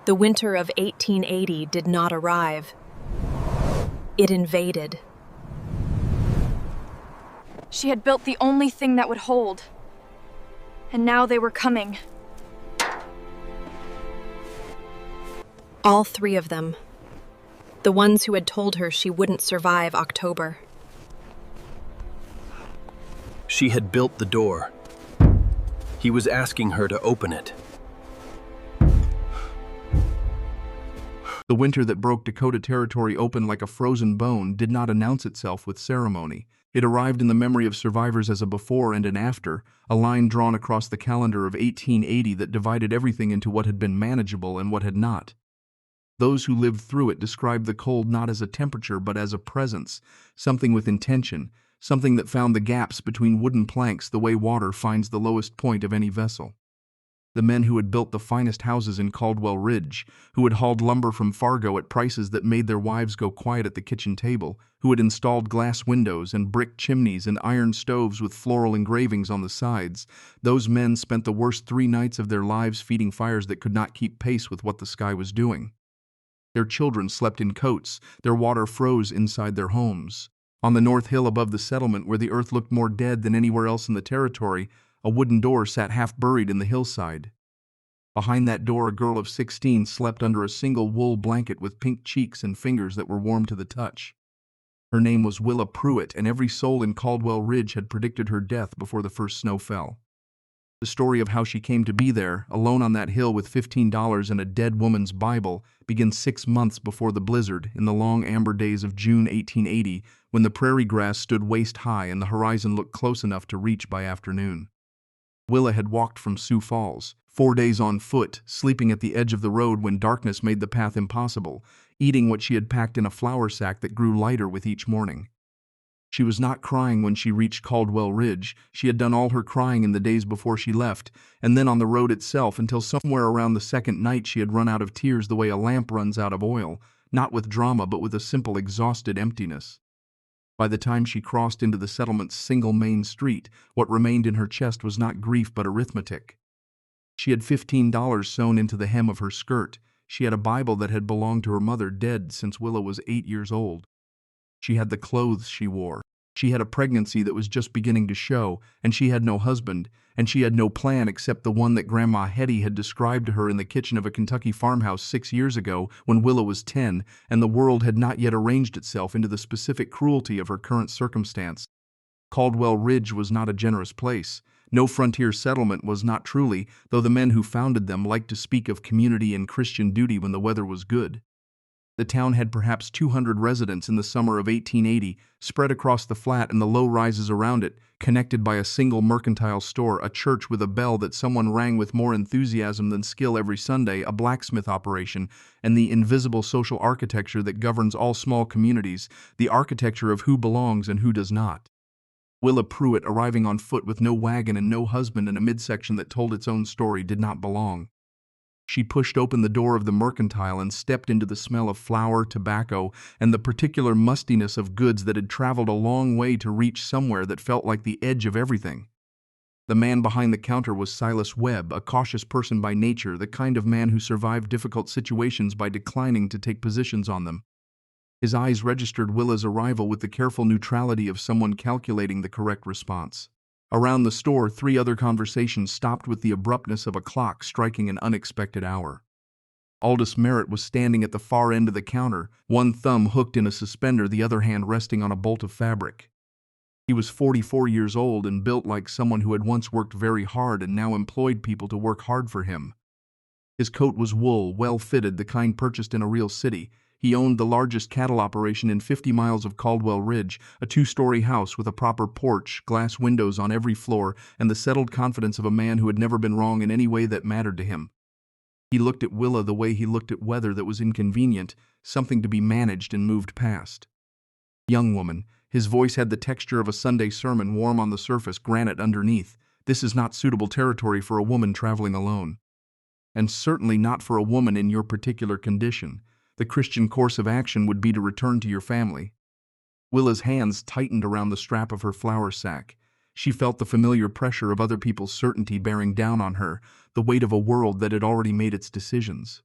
The winter of 1880 did not arrive. It invaded. She had built the only thing that would hold. And now they were coming. All three of them. The ones who had told her she wouldn't survive October. She had built the door. He was asking her to open it. The winter that broke Dakota territory open like a frozen bone did not announce itself with ceremony. It arrived in the memory of survivors as a before and an after, a line drawn across the calendar of 1880 that divided everything into what had been manageable and what had not. Those who lived through it described the cold not as a temperature but as a presence, something with intention, something that found the gaps between wooden planks the way water finds the lowest point of any vessel. The men who had built the finest houses in Caldwell Ridge, who had hauled lumber from Fargo at prices that made their wives go quiet at the kitchen table, who had installed glass windows and brick chimneys and iron stoves with floral engravings on the sides, those men spent the worst 3 nights of their lives feeding fires that could not keep pace with what the sky was doing. Their children slept in coats, their water froze inside their homes. On the north hill above the settlement, where the earth looked more dead than anywhere else in the territory, a wooden door sat half buried in the hillside. Behind that door, a girl of 16 slept under a single wool blanket with pink cheeks and fingers that were warm to the touch. Her name was Willa Pruett, and every soul in Caldwell Ridge had predicted her death before the first snow fell. The story of how she came to be there, alone on that hill with $15 and a dead woman's Bible, begins 6 months before the blizzard, in the long amber days of June 1880, when the prairie grass stood waist-high and the horizon looked close enough to reach by afternoon. Willa had walked from Sioux Falls, 4 days on foot, sleeping at the edge of the road when darkness made the path impossible, eating what she had packed in a flour sack that grew lighter with each morning. She was not crying when she reached Caldwell Ridge. She had done all her crying in the days before she left, and then on the road itself, until somewhere around the second night she had run out of tears the way a lamp runs out of oil, not with drama but with a simple exhausted emptiness. By the time she crossed into the settlement's single main street, what remained in her chest was not grief but arithmetic. She had $15 sewn into the hem of her skirt. She had a Bible that had belonged to her mother, dead since Willa was 8 years old. She had the clothes she wore. She had a pregnancy that was just beginning to show, and she had no husband, and she had no plan except the one that Grandma Hetty had described to her in the kitchen of a Kentucky farmhouse 6 years ago when Willa was 10, and the world had not yet arranged itself into the specific cruelty of her current circumstance. Caldwell Ridge was not a generous place. No frontier settlement was not truly, though the men who founded them liked to speak of community and Christian duty when the weather was good. The town had perhaps 200 residents in the summer of 1880, spread across the flat and the low rises around it, connected by a single mercantile store, a church with a bell that someone rang with more enthusiasm than skill every Sunday, a blacksmith operation, and the invisible social architecture that governs all small communities, the architecture of who belongs and who does not. Willa Pruett, arriving on foot with no wagon and no husband in a midsection that told its own story, did not belong. She pushed open the door of the mercantile and stepped into the smell of flour, tobacco, and the particular mustiness of goods that had traveled a long way to reach somewhere that felt like the edge of everything. The man behind the counter was Silas Webb, a cautious person by nature, the kind of man who survived difficult situations by declining to take positions on them. His eyes registered Willa's arrival with the careful neutrality of someone calculating the correct response. Around the store, 3 other conversations stopped with the abruptness of a clock striking an unexpected hour. Aldous Merritt was standing at the far end of the counter, one thumb hooked in a suspender, the other hand resting on a bolt of fabric. He was 44 years old and built like someone who had once worked very hard and now employed people to work hard for him. His coat was wool, well-fitted, the kind purchased in a real city. He owned the largest cattle operation in 50 miles of Caldwell Ridge, a 2-story house with a proper porch, glass windows on every floor, and the settled confidence of a man who had never been wrong in any way that mattered to him. He looked at Willa the way he looked at weather that was inconvenient, something to be managed and moved past. Young woman, his voice had the texture of a Sunday sermon, warm on the surface, granite underneath. This is not suitable territory for a woman traveling alone. And certainly not for a woman in your particular condition. The Christian course of action would be to return to your family. Willa's hands tightened around the strap of her flour sack. She felt the familiar pressure of other people's certainty bearing down on her, the weight of a world that had already made its decisions.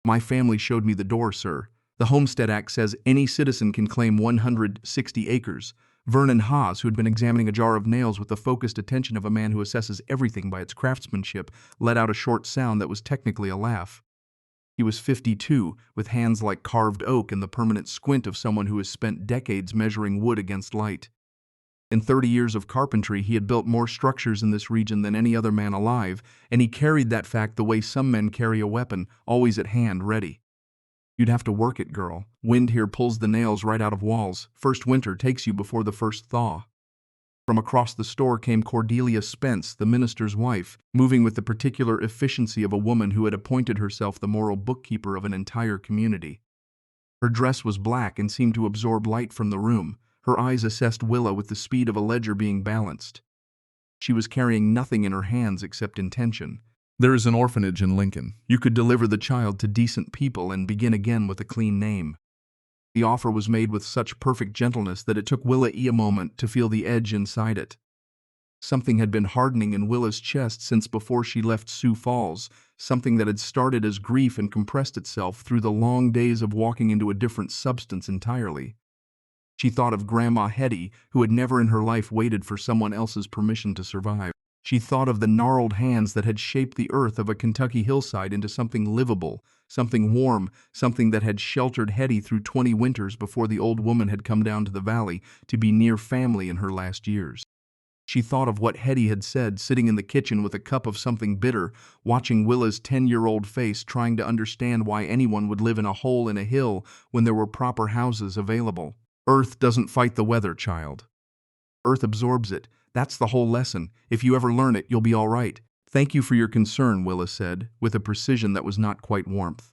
My family showed me the door, sir. The Homestead Act says any citizen can claim 160 acres. Vernon Haas, who had been examining a jar of nails with the focused attention of a man who assesses everything by its craftsmanship, let out a short sound that was technically a laugh. He was 52, with hands like carved oak and the permanent squint of someone who has spent decades measuring wood against light. In 30 years of carpentry, he had built more structures in this region than any other man alive, and he carried that fact the way some men carry a weapon, always at hand, ready. You'd have to work it, girl. Wind here pulls the nails right out of walls. First winter takes you before the first thaw. From across the store came Cordelia Spence, the minister's wife, moving with the particular efficiency of a woman who had appointed herself the moral bookkeeper of an entire community. Her dress was black and seemed to absorb light from the room. Her eyes assessed Willa with the speed of a ledger being balanced. She was carrying nothing in her hands except intention. There is an orphanage in Lincoln. You could deliver the child to decent people and begin again with a clean name. The offer was made with such perfect gentleness that it took Willa a moment to feel the edge inside it. Something had been hardening in Willa's chest since before she left Sioux Falls, something that had started as grief and compressed itself through the long days of walking into a different substance entirely. She thought of Grandma Hetty, who had never in her life waited for someone else's permission to survive. She thought of the gnarled hands that had shaped the earth of a Kentucky hillside into something livable, something warm, something that had sheltered Hetty through 20 winters before the old woman had come down to the valley to be near family in her last years. She thought of what Hetty had said, sitting in the kitchen with a cup of something bitter, watching Willa's 10-year-old face, trying to understand why anyone would live in a hole in a hill when there were proper houses available. Earth doesn't fight the weather, child. Earth absorbs it. That's the whole lesson. If you ever learn it, you'll be all right. Thank you for your concern, Willa said, with a precision that was not quite warmth.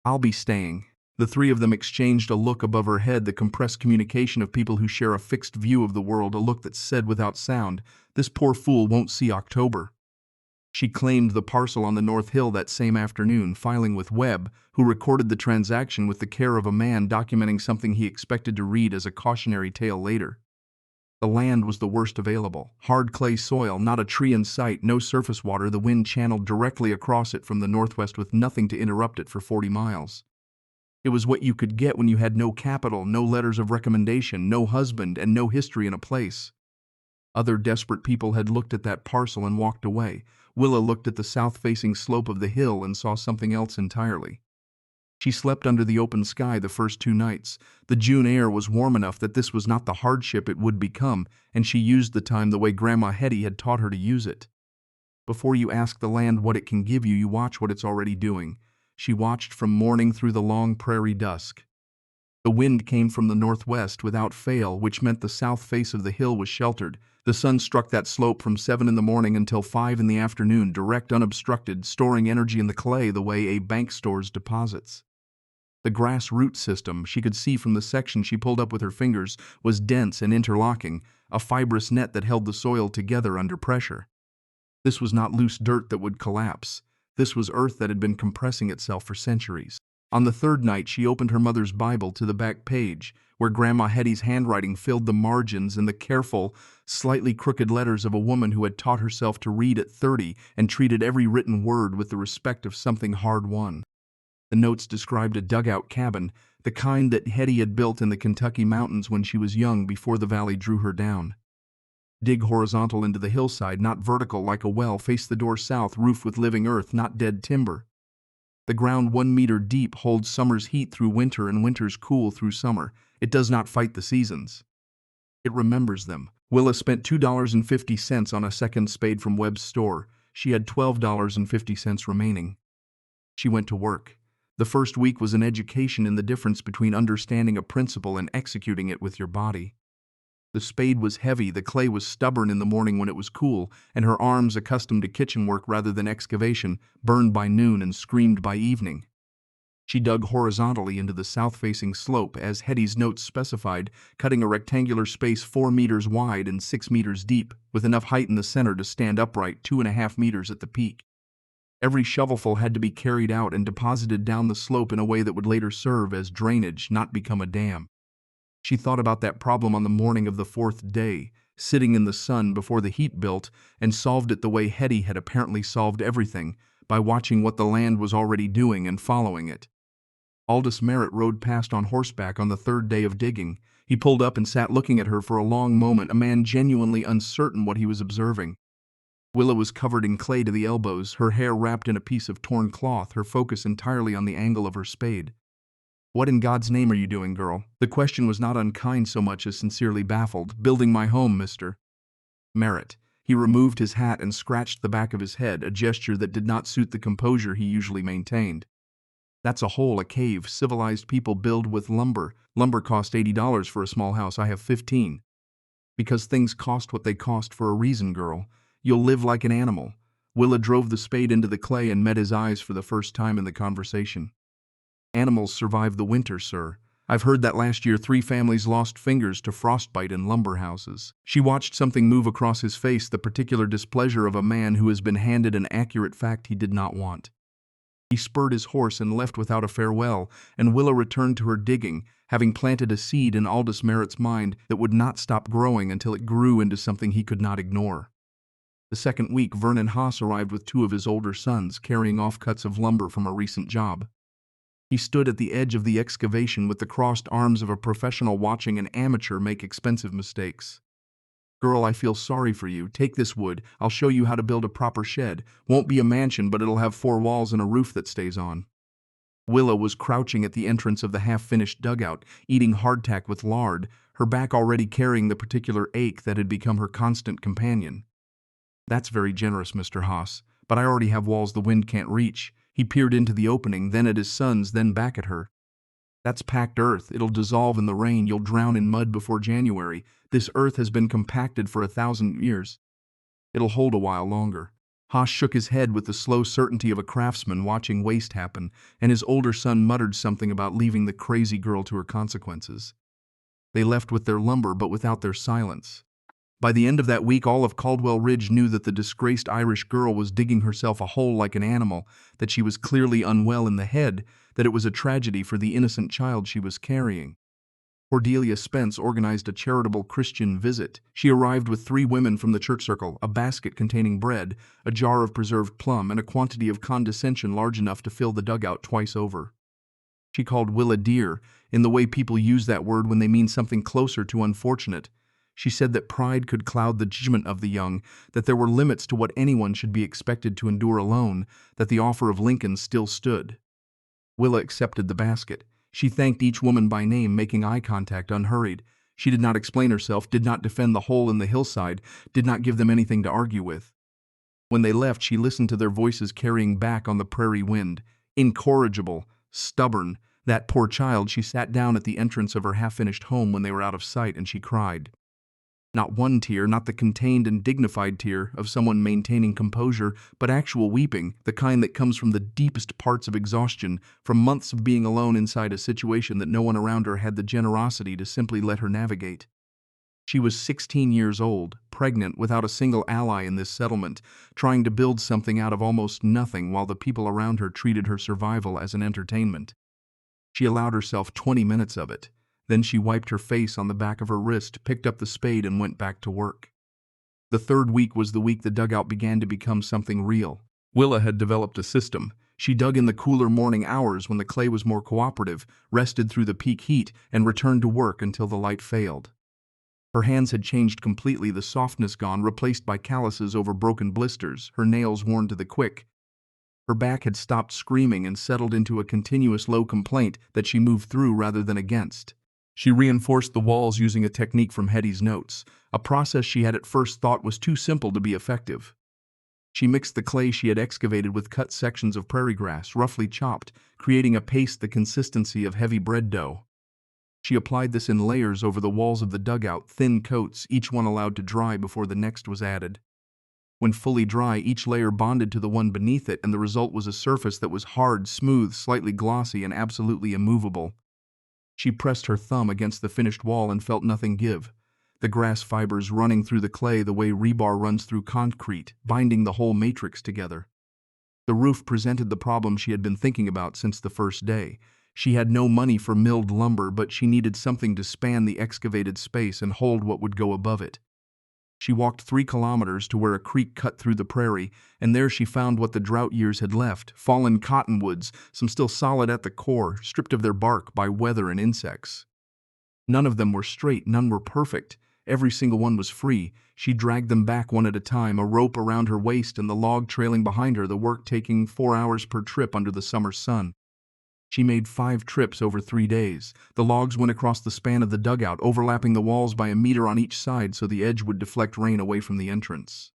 I'll be staying. The three of them exchanged a look above her head, the compressed communication of people who share a fixed view of the world, a look that said without sound, "This poor fool won't see October." She claimed the parcel on the North Hill that same afternoon, filing with Webb, who recorded the transaction with the care of a man documenting something he expected to read as a cautionary tale later. The land was the worst available. Hard clay soil, not a tree in sight, no surface water, the wind channeled directly across it from the northwest with nothing to interrupt it for 40 miles. It was what you could get when you had no capital, no letters of recommendation, no husband, and no history in a place. Other desperate people had looked at that parcel and walked away. Willa looked at the south-facing slope of the hill and saw something else entirely. She slept under the open sky the first 2 nights. The June air was warm enough that this was not the hardship it would become, and she used the time the way Grandma Hetty had taught her to use it. Before you ask the land what it can give you, you watch what it's already doing. She watched from morning through the long prairie dusk. The wind came from the northwest without fail, which meant the south face of the hill was sheltered. The sun struck that slope from 7 in the morning until 5 in the afternoon, direct, unobstructed, storing energy in the clay the way a bank stores deposits. The grass root system, she could see from the section she pulled up with her fingers, was dense and interlocking, a fibrous net that held the soil together under pressure. This was not loose dirt that would collapse. This was earth that had been compressing itself for centuries. On the 3rd night, she opened her mother's Bible to the back page, where Grandma Hetty's handwriting filled the margins in the careful, slightly crooked letters of a woman who had taught herself to read at 30 and treated every written word with the respect of something hard-won. The notes described a dugout cabin, the kind that Hetty had built in the Kentucky mountains when she was young before the valley drew her down. Dig horizontal into the hillside, not vertical like a well, face the door south, roof with living earth, not dead timber. The ground 1 meter deep holds summer's heat through winter and winter's cool through summer. It does not fight the seasons. It remembers them. Willa spent $2.50 on a second spade from Webb's store. She had $12.50 remaining. She went to work. The first week was an education in the difference between understanding a principle and executing it with your body. The spade was heavy, the clay was stubborn in the morning when it was cool, and her arms, accustomed to kitchen work rather than excavation, burned by noon and screamed by evening. She dug horizontally into the south-facing slope, as Hetty's notes specified, cutting a rectangular space 4 meters wide and 6 meters deep, with enough height in the center to stand upright 2.5 meters at the peak. Every shovelful had to be carried out and deposited down the slope in a way that would later serve as drainage, not become a dam. She thought about that problem on the morning of the 4th day, sitting in the sun before the heat built, and solved it the way Hetty had apparently solved everything, by watching what the land was already doing and following it. Aldous Merritt rode past on horseback on the third day of digging. He pulled up and sat looking at her for a long moment, a man genuinely uncertain what he was observing. Willa was covered in clay to the elbows, her hair wrapped in a piece of torn cloth, her focus entirely on the angle of her spade. "What in God's name are you doing, girl?" The question was not unkind so much as sincerely baffled. "Building my home, Mr. Merritt." He removed his hat and scratched the back of his head, a gesture that did not suit the composure he usually maintained. "That's a hole, a cave. Civilized people build with lumber. Lumber cost $80 for a small house. I have 15. Because things cost what they cost for a reason, girl. You'll live like an animal." Willa drove the spade into the clay and met his eyes for the first time in the conversation. "Animals survive the winter, sir. I've heard that last year 3 families lost fingers to frostbite in lumber houses." She watched something move across his face, the particular displeasure of a man who has been handed an accurate fact he did not want. He spurred his horse and left without a farewell, and Willa returned to her digging, having planted a seed in Aldous Merritt's mind that would not stop growing until it grew into something he could not ignore. The second week, Vernon Haas arrived with 2 of his older sons, carrying offcuts of lumber from a recent job. He stood at the edge of the excavation with the crossed arms of a professional watching an amateur make expensive mistakes. "Girl, I feel sorry for you. Take this wood. I'll show you how to build a proper shed. Won't be a mansion, but it'll have 4 walls and a roof that stays on." Willa was crouching at the entrance of the half-finished dugout, eating hardtack with lard, her back already carrying the particular ache that had become her constant companion. "That's very generous, Mr. Haas, but I already have walls the wind can't reach." He peered into the opening, then at his sons, then back at her. "That's packed earth. It'll dissolve in the rain. You'll drown in mud before January. This earth has been compacted for 1,000 years. It'll hold a while longer." Haas shook his head with the slow certainty of a craftsman watching waste happen, and his older son muttered something about leaving the crazy girl to her consequences. They left with their lumber, but without their silence. By the end of that week, all of Caldwell Ridge knew that the disgraced Irish girl was digging herself a hole like an animal, that she was clearly unwell in the head, that it was a tragedy for the innocent child she was carrying. Cordelia Spence organized a charitable Christian visit. She arrived with 3 women from the church circle, a basket containing bread, a jar of preserved plum, and a quantity of condescension large enough to fill the dugout twice over. She called Willa dear, in the way people use that word when they mean something closer to unfortunate. She said that pride could cloud the judgment of the young, that there were limits to what anyone should be expected to endure alone, that the offer of Lincoln still stood. Willa accepted the basket. She thanked each woman by name, making eye contact unhurried. She did not explain herself, did not defend the hole in the hillside, did not give them anything to argue with. When they left, she listened to their voices carrying back on the prairie wind. Incorrigible, stubborn, that poor child. She sat down at the entrance of her half-finished home when they were out of sight, and she cried. Not one tear, not the contained and dignified tear of someone maintaining composure, but actual weeping, the kind that comes from the deepest parts of exhaustion, from months of being alone inside a situation that no one around her had the generosity to simply let her navigate. She was 16 years old, pregnant, without a single ally in this settlement, trying to build something out of almost nothing while the people around her treated her survival as an entertainment. She allowed herself 20 minutes of it. Then she wiped her face on the back of her wrist, picked up the spade, and went back to work. The third week was the week the dugout began to become something real. Willa had developed a system. She dug in the cooler morning hours when the clay was more cooperative, rested through the peak heat, and returned to work until the light failed. Her hands had changed completely, the softness gone, replaced by calluses over broken blisters, her nails worn to the quick. Her back had stopped screaming and settled into a continuous low complaint that she moved through rather than against. She reinforced the walls using a technique from Hetty's notes, a process she had at first thought was too simple to be effective. She mixed the clay she had excavated with cut sections of prairie grass, roughly chopped, creating a paste the consistency of heavy bread dough. She applied this in layers over the walls of the dugout, thin coats, each one allowed to dry before the next was added. When fully dry, each layer bonded to the one beneath it, and the result was a surface that was hard, smooth, slightly glossy, and absolutely immovable. She pressed her thumb against the finished wall and felt nothing give, the grass fibers running through the clay the way rebar runs through concrete, binding the whole matrix together. The roof presented the problem she had been thinking about since the first day. She had no money for milled lumber, but she needed something to span the excavated space and hold what would go above it. She walked 3 kilometers to where a creek cut through the prairie, and there she found what the drought years had left: fallen cottonwoods, some still solid at the core, stripped of their bark by weather and insects. None of them were straight, none were perfect. Every single one was free. She dragged them back one at a time, a rope around her waist and the log trailing behind her, the work taking 4 hours per trip under the summer sun. She made 5 trips over 3 days. The logs went across the span of the dugout, overlapping the walls by a meter on each side so the edge would deflect rain away from the entrance.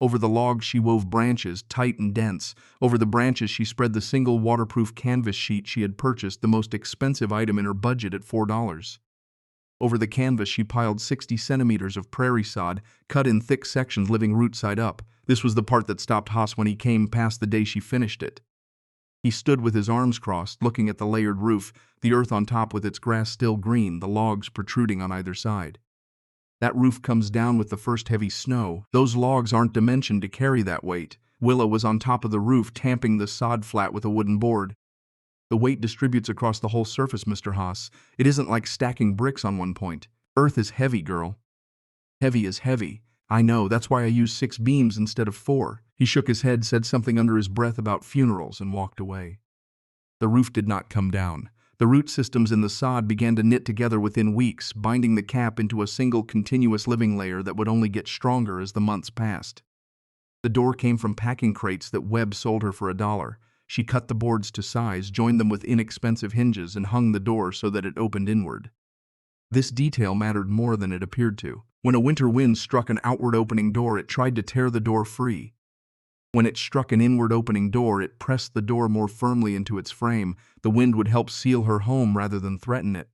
Over the logs she wove branches, tight and dense. Over the branches she spread the single waterproof canvas sheet she had purchased, the most expensive item in her budget at $4. Over the canvas she piled 60 centimeters of prairie sod, cut in thick sections, living root side up. This was the part that stopped Haas when he came past the day she finished it. He stood with his arms crossed, looking at the layered roof, the earth on top with its grass still green, the logs protruding on either side. That roof comes down with the first heavy snow. Those logs aren't dimensioned to carry that weight. Willa was on top of the roof, tamping the sod flat with a wooden board. The weight distributes across the whole surface, Mr. Haas. It isn't like stacking bricks on one point. Earth is heavy, girl. Heavy is heavy. I know, that's why I use 6 beams instead of 4. He shook his head, said something under his breath about funerals, and walked away. The roof did not come down. The root systems in the sod began to knit together within weeks, binding the cap into a single continuous living layer that would only get stronger as the months passed. The door came from packing crates that Webb sold her for $1. She cut the boards to size, joined them with inexpensive hinges, and hung the door so that it opened inward. This detail mattered more than it appeared to. When a winter wind struck an outward opening door, it tried to tear the door free. When it struck an inward opening door, it pressed the door more firmly into its frame. The wind would help seal her home rather than threaten it.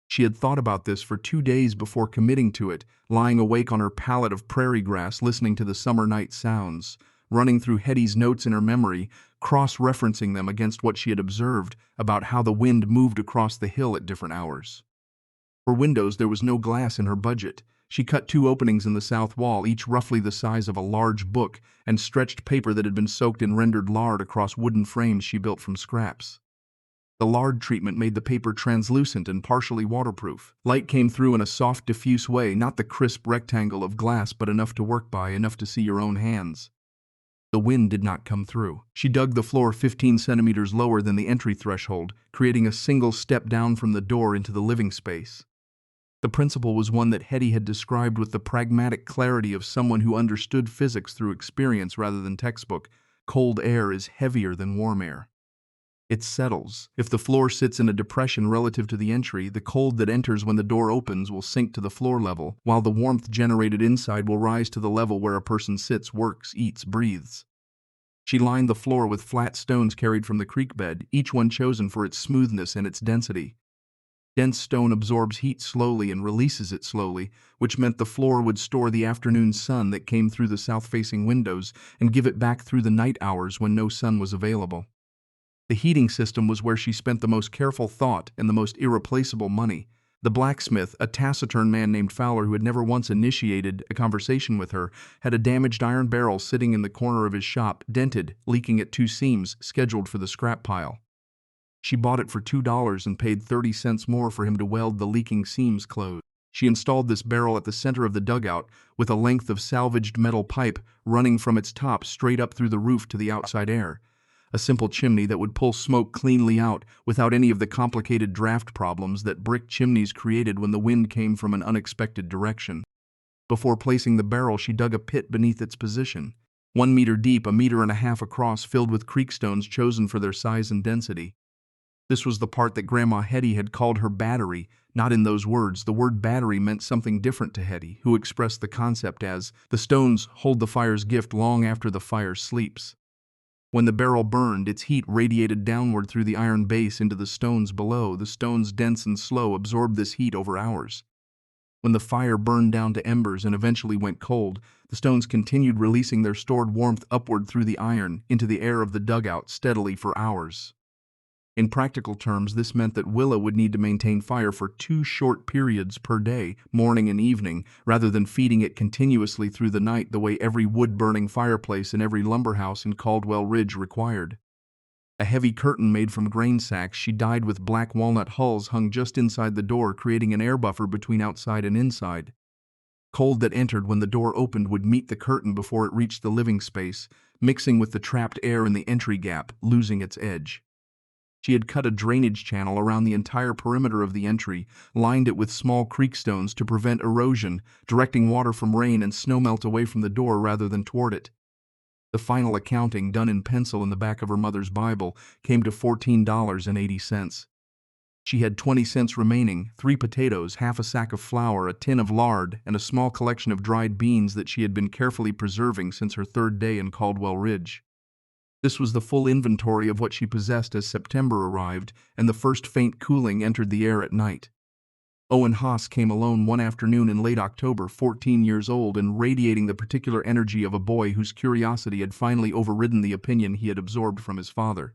She had thought about this for 2 days before committing to it, lying awake on her pallet of prairie grass, listening to the summer night sounds, running through Hetty's notes in her memory, cross-referencing them against what she had observed about how the wind moved across the hill at different hours. For windows, there was no glass in her budget. She cut 2 openings in the south wall, each roughly the size of a large book, and stretched paper that had been soaked in rendered lard across wooden frames she built from scraps. The lard treatment made the paper translucent and partially waterproof. Light came through in a soft, diffuse way, not the crisp rectangle of glass, but enough to work by, enough to see your own hands. The wind did not come through. She dug the floor 15 centimeters lower than the entry threshold, creating a single step down from the door into the living space. The principle was one that Hetty had described with the pragmatic clarity of someone who understood physics through experience rather than textbook. Cold air is heavier than warm air. It settles. If the floor sits in a depression relative to the entry, the cold that enters when the door opens will sink to the floor level, while the warmth generated inside will rise to the level where a person sits, works, eats, breathes. She lined the floor with flat stones carried from the creek bed, each one chosen for its smoothness and its density. Dense stone absorbs heat slowly and releases it slowly, which meant the floor would store the afternoon sun that came through the south-facing windows and give it back through the night hours when no sun was available. The heating system was where she spent the most careful thought and the most irreplaceable money. The blacksmith, a taciturn man named Fowler who had never once initiated a conversation with her, had a damaged iron barrel sitting in the corner of his shop, dented, leaking at 2 seams, scheduled for the scrap pile. She bought it for $2 and paid 30 cents more for him to weld the leaking seams closed. She installed this barrel at the center of the dugout with a length of salvaged metal pipe running from its top straight up through the roof to the outside air. A simple chimney that would pull smoke cleanly out without any of the complicated draft problems that brick chimneys created when the wind came from an unexpected direction. Before placing the barrel, she dug a pit beneath its position. 1 meter deep, 1.5 meters across, filled with creek stones chosen for their size and density. This was the part that Grandma Hetty had called her battery, not in those words. The word battery meant something different to Hetty, who expressed the concept as, the stones hold the fire's gift long after the fire sleeps. When the barrel burned, its heat radiated downward through the iron base into the stones below. The stones, dense and slow, absorbed this heat over hours. When the fire burned down to embers and eventually went cold, the stones continued releasing their stored warmth upward through the iron into the air of the dugout steadily for hours. In practical terms, this meant that Willa would need to maintain fire for 2 short periods per day, morning and evening, rather than feeding it continuously through the night the way every wood-burning fireplace in every lumber house in Caldwell Ridge required. A heavy curtain made from grain sacks she dyed with black walnut hulls hung just inside the door, creating an air buffer between outside and inside. Cold that entered when the door opened would meet the curtain before it reached the living space, mixing with the trapped air in the entry gap, losing its edge. She had cut a drainage channel around the entire perimeter of the entry, lined it with small creekstones to prevent erosion, directing water from rain and snowmelt away from the door rather than toward it. The final accounting, done in pencil in the back of her mother's Bible, came to $14.80. She had 20 cents remaining, 3 potatoes, half a sack of flour, a tin of lard, and a small collection of dried beans that she had been carefully preserving since her 3rd day in Caldwell Ridge. This was the full inventory of what she possessed as September arrived, and the first faint cooling entered the air at night. Owen Haas came alone one afternoon in late October, 14 years old and radiating the particular energy of a boy whose curiosity had finally overridden the opinion he had absorbed from his father.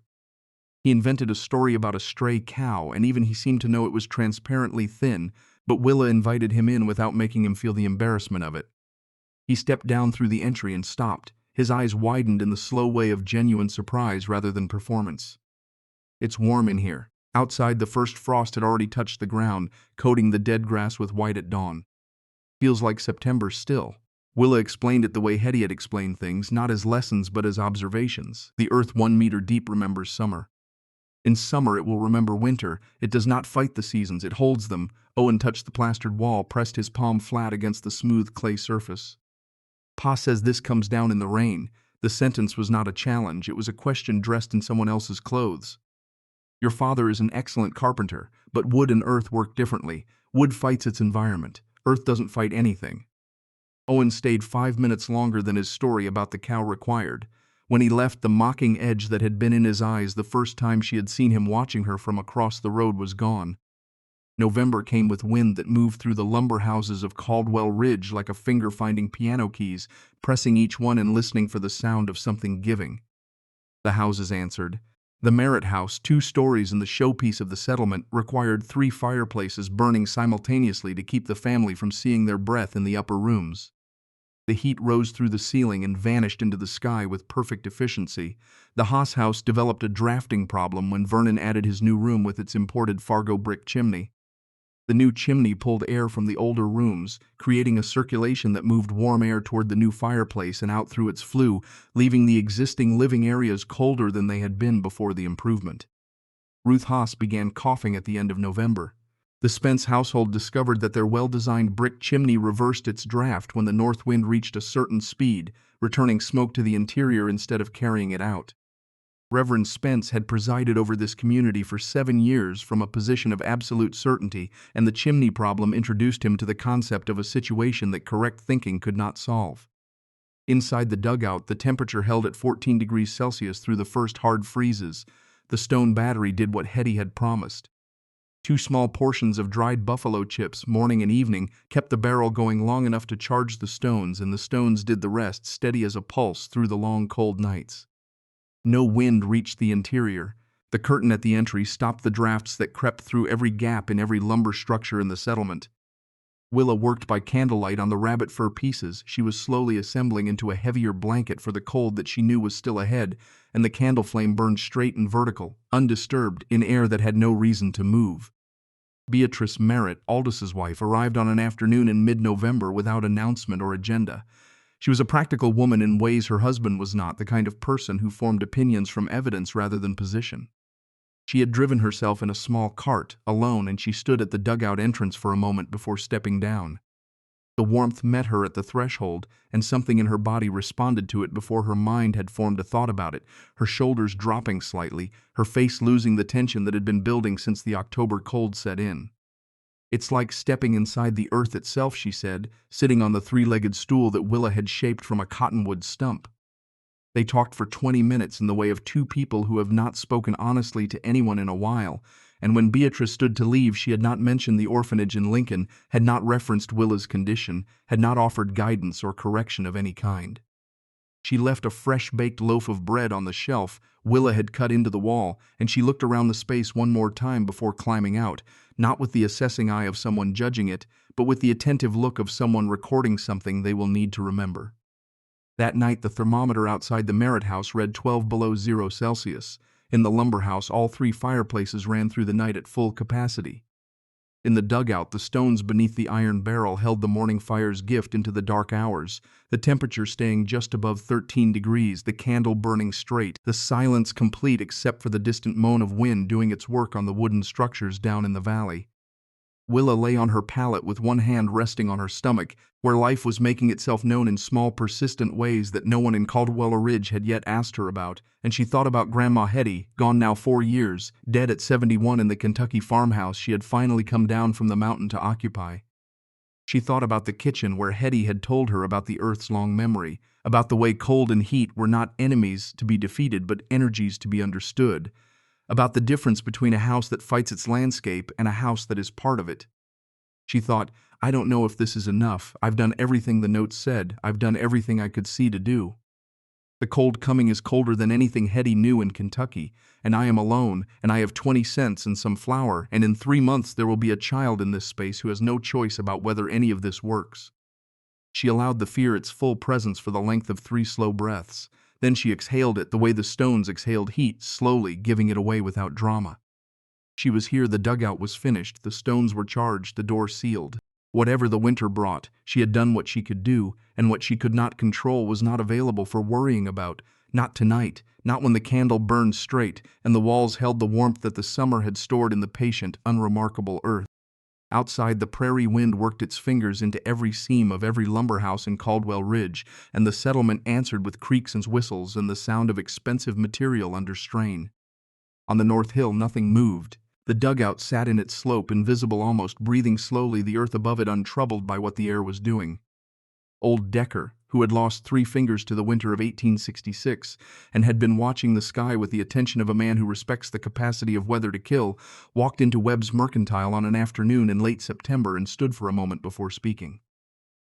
He invented a story about a stray cow, and even he seemed to know it was transparently thin, but Willa invited him in without making him feel the embarrassment of it. He stepped down through the entry and stopped, his eyes widened in the slow way of genuine surprise rather than performance. "It's warm in here." Outside, the first frost had already touched the ground, coating the dead grass with white at dawn. "Feels like September still." Willa explained it the way Hetty had explained things, not as lessons but as observations. The earth 1 meter deep remembers summer. In summer it will remember winter. It does not fight the seasons, it holds them. Owen touched the plastered wall, pressed his palm flat against the smooth clay surface. "Pa says this comes down in the rain." The sentence was not a challenge, it was a question dressed in someone else's clothes. "Your father is an excellent carpenter, but wood and earth work differently. Wood fights its environment. Earth doesn't fight anything." Owen stayed 5 minutes longer than his story about the cow required. When he left, the mocking edge that had been in his eyes the first time she had seen him watching her from across the road was gone. November came with wind that moved through the lumber houses of Caldwell Ridge like a finger finding piano keys, pressing each one and listening for the sound of something giving. The houses answered. The Merritt house, 2 stories and the showpiece of the settlement, required 3 fireplaces burning simultaneously to keep the family from seeing their breath in the upper rooms. The heat rose through the ceiling and vanished into the sky with perfect efficiency. The Haas house developed a drafting problem when Vernon added his new room with its imported Fargo brick chimney. The new chimney pulled air from the older rooms, creating a circulation that moved warm air toward the new fireplace and out through its flue, leaving the existing living areas colder than they had been before the improvement. Ruth Haas began coughing at the end of November. The Spence household discovered that their well-designed brick chimney reversed its draft when the north wind reached a certain speed, returning smoke to the interior instead of carrying it out. Reverend Spence had presided over this community for 7 years from a position of absolute certainty, and the chimney problem introduced him to the concept of a situation that correct thinking could not solve. Inside the dugout, the temperature held at 14 degrees Celsius through the first hard freezes. The stone battery did what Hetty had promised. 2 small portions of dried buffalo chips, morning and evening, kept the barrel going long enough to charge the stones, and the stones did the rest, steady as a pulse through the long, cold nights. No wind reached the interior. The curtain at the entry stopped the drafts that crept through every gap in every lumber structure in the settlement. Willa worked by candlelight on the rabbit fur pieces she was slowly assembling into a heavier blanket for the cold that she knew was still ahead, and the candle flame burned straight and vertical, undisturbed, in air that had no reason to move. Beatrice Merritt, Aldous' wife, arrived on an afternoon in mid-November without announcement or agenda. She was a practical woman in ways her husband was not, the kind of person who formed opinions from evidence rather than position. She had driven herself in a small cart, alone, and she stood at the dugout entrance for a moment before stepping down. The warmth met her at the threshold, and something in her body responded to it before her mind had formed a thought about it, her shoulders dropping slightly, her face losing the tension that had been building since the October cold set in. "It's like stepping inside the earth itself," she said, sitting on the 3-legged stool that Willa had shaped from a cottonwood stump. They talked for 20 minutes in the way of 2 people who have not spoken honestly to anyone in a while, and when Beatrice stood to leave, she had not mentioned the orphanage in Lincoln, had not referenced Willa's condition, had not offered guidance or correction of any kind. She left a fresh-baked loaf of bread on the shelf Willa had cut into the wall, and she looked around the space one more time before climbing out, not with the assessing eye of someone judging it, but with the attentive look of someone recording something they will need to remember. That night, the thermometer outside the Merritt house read 12 below 0 Celsius. In the lumber house, all 3 fireplaces ran through the night at full capacity. In the dugout, the stones beneath the iron barrel held the morning fire's gift into the dark hours, the temperature staying just above 13 degrees, the candle burning straight, the silence complete except for the distant moan of wind doing its work on the wooden structures down in the valley. Willa lay on her pallet with one hand resting on her stomach, where life was making itself known in small, persistent ways that no one in Caldwell Ridge had yet asked her about, and she thought about Grandma Hetty, gone now 4 years, dead at 71 in the Kentucky farmhouse she had finally come down from the mountain to occupy. She thought about the kitchen where Hetty had told her about the Earth's long memory, about the way cold and heat were not enemies to be defeated but energies to be understood, about the difference between a house that fights its landscape and a house that is part of it. She thought, I don't know if this is enough. I've done everything the note said. I've done everything I could see to do. The cold coming is colder than anything Hetty knew in Kentucky, and I am alone, and I have 20 cents and some flour, and in 3 months there will be a child in this space who has no choice about whether any of this works. She allowed the fear its full presence for the length of 3 slow breaths. Then she exhaled it the way the stones exhaled heat, slowly giving it away without drama. She was here, the dugout was finished, the stones were charged, the door sealed. Whatever the winter brought, she had done what she could do, and what she could not control was not available for worrying about. Not tonight, not when the candle burned straight, and the walls held the warmth that the summer had stored in the patient, unremarkable earth. Outside, the prairie wind worked its fingers into every seam of every lumber house in Caldwell Ridge, and the settlement answered with creaks and whistles and the sound of expensive material under strain. On the North Hill, nothing moved. The dugout sat in its slope, invisible almost, breathing slowly, the earth above it untroubled by what the air was doing. Old Decker, who had lost 3 fingers to the winter of 1866 and had been watching the sky with the attention of a man who respects the capacity of weather to kill, walked into Webb's Mercantile on an afternoon in late September and stood for a moment before speaking.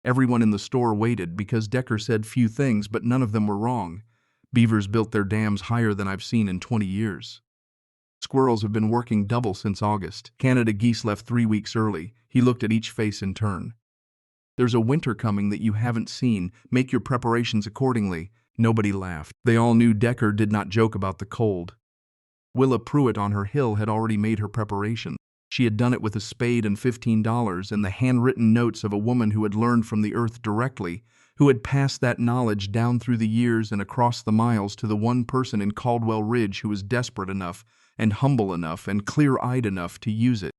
Everyone in the store waited because Decker said few things, but none of them were wrong. Beavers built their dams higher than I've seen in 20 years. Squirrels have been working double since August. Canada geese left 3 weeks early. He looked at each face in turn. There's a winter coming that you haven't seen. Make your preparations accordingly. Nobody laughed. They all knew Decker did not joke about the cold. Willa Pruett on her hill had already made her preparations. She had done it with a spade and $15 and the handwritten notes of a woman who had learned from the earth directly, who had passed that knowledge down through the years and across the miles to the one person in Caldwell Ridge who was desperate enough and humble enough and clear-eyed enough to use it.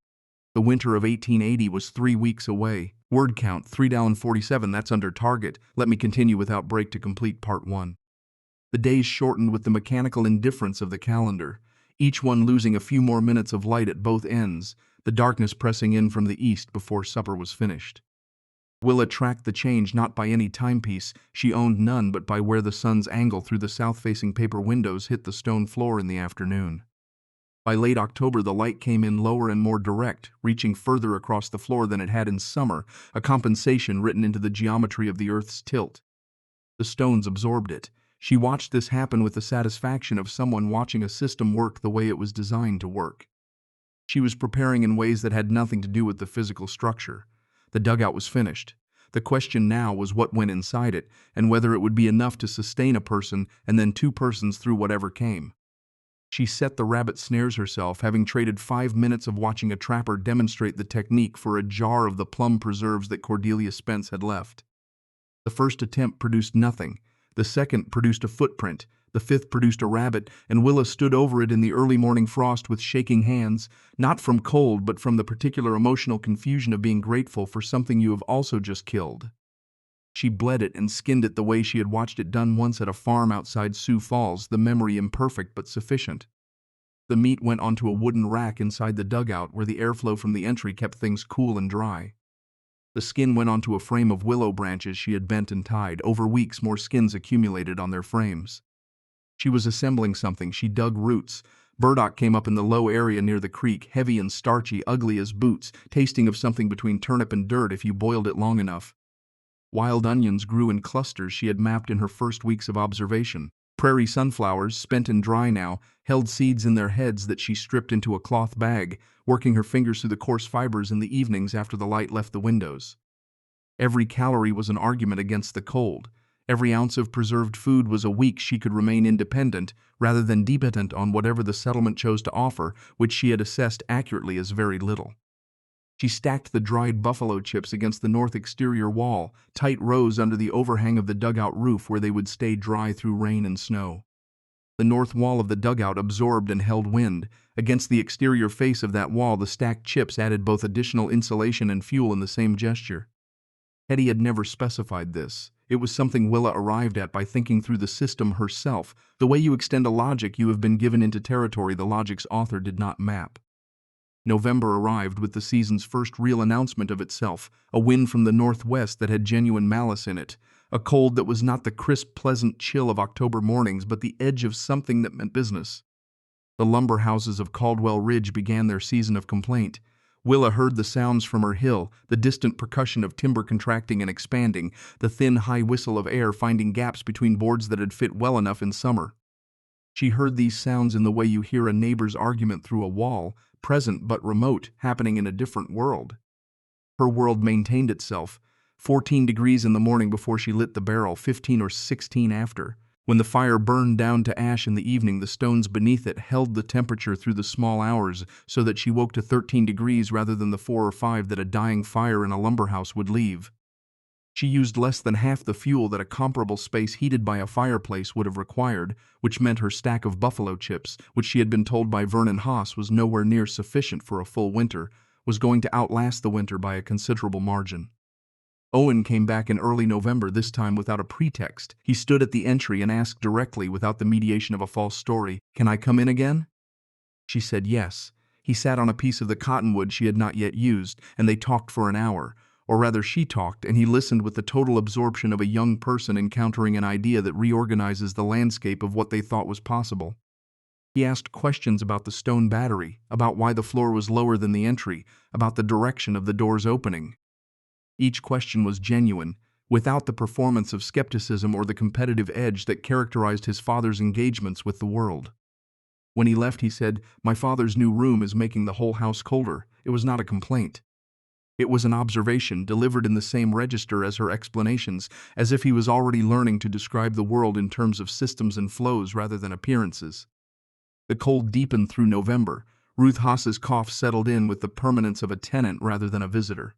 The winter of 1880 was 3 weeks away. Word count 3:47, that's under target. Let me continue without break to complete part 1. The days shortened with the mechanical indifference of the calendar, each one losing a few more minutes of light at both ends, the darkness pressing in from the east before supper was finished. Willa tracked the change not by any timepiece, she owned none, but by where the sun's angle through the south-facing paper windows hit the stone floor in the afternoon. By late October, the light came in lower and more direct, reaching further across the floor than it had in summer, a compensation written into the geometry of the Earth's tilt. The stones absorbed it. She watched this happen with the satisfaction of someone watching a system work the way it was designed to work. She was preparing in ways that had nothing to do with the physical structure. The dugout was finished. The question now was what went inside it, and whether it would be enough to sustain a person and then 2 persons through whatever came. She set the rabbit snares herself, having traded 5 minutes of watching a trapper demonstrate the technique for a jar of the plum preserves that Cordelia Spence had left. The first attempt produced nothing. The second produced a footprint. The 5th produced a rabbit, and Willa stood over it in the early morning frost with shaking hands, not from cold but from the particular emotional confusion of being grateful for something you have also just killed. She bled it and skinned it the way she had watched it done once at a farm outside Sioux Falls, the memory imperfect but sufficient. The meat went onto a wooden rack inside the dugout where the airflow from the entry kept things cool and dry. The skin went onto a frame of willow branches she had bent and tied. Over weeks, more skins accumulated on their frames. She was assembling something. She dug roots. Burdock came up in the low area near the creek, heavy and starchy, ugly as boots, tasting of something between turnip and dirt if you boiled it long enough. Wild onions grew in clusters she had mapped in her first weeks of observation. Prairie sunflowers, spent and dry now, held seeds in their heads that she stripped into a cloth bag, working her fingers through the coarse fibers in the evenings after the light left the windows. Every calorie was an argument against the cold. Every ounce of preserved food was a week she could remain independent, rather than dependent on whatever the settlement chose to offer, which she had assessed accurately as very little. She stacked the dried buffalo chips against the north exterior wall, tight rows under the overhang of the dugout roof where they would stay dry through rain and snow. The north wall of the dugout absorbed and held wind. Against the exterior face of that wall, the stacked chips added both additional insulation and fuel in the same gesture. Hetty had never specified this. It was something Willa arrived at by thinking through the system herself. The way you extend a logic you have been given into territory the logic's author did not map. November arrived with the season's first real announcement of itself, a wind from the northwest that had genuine malice in it, a cold that was not the crisp, pleasant chill of October mornings, but the edge of something that meant business. The lumber houses of Caldwell Ridge began their season of complaint. Willa heard the sounds from her hill, the distant percussion of timber contracting and expanding, the thin, high whistle of air finding gaps between boards that had fit well enough in summer. She heard these sounds in the way you hear a neighbor's argument through a wall, present but remote, happening in a different world. Her world maintained itself. 14 degrees in the morning before she lit the barrel, 15 or 16 after. When the fire burned down to ash in the evening, the stones beneath it held the temperature through the small hours so that she woke to 13 degrees rather than the 4 or 5 that a dying fire in a lumber house would leave. She used less than half the fuel that a comparable space heated by a fireplace would have required, which meant her stack of buffalo chips, which she had been told by Vernon Haas was nowhere near sufficient for a full winter, was going to outlast the winter by a considerable margin. Owen came back in early November, this time without a pretext. He stood at the entry and asked directly, without the mediation of a false story, "Can I come in again?" She said yes. He sat on a piece of the cottonwood she had not yet used, and they talked for an hour. Or rather, she talked, and he listened with the total absorption of a young person encountering an idea that reorganizes the landscape of what they thought was possible. He asked questions about the stone battery, about why the floor was lower than the entry, about the direction of the door's opening. Each question was genuine, without the performance of skepticism or the competitive edge that characterized his father's engagements with the world. When he left, he said, "My father's new room is making the whole house colder." It was not a complaint. It was an observation delivered in the same register as her explanations, as if he was already learning to describe the world in terms of systems and flows rather than appearances. The cold deepened through November. Ruth Haas's cough settled in with the permanence of a tenant rather than a visitor.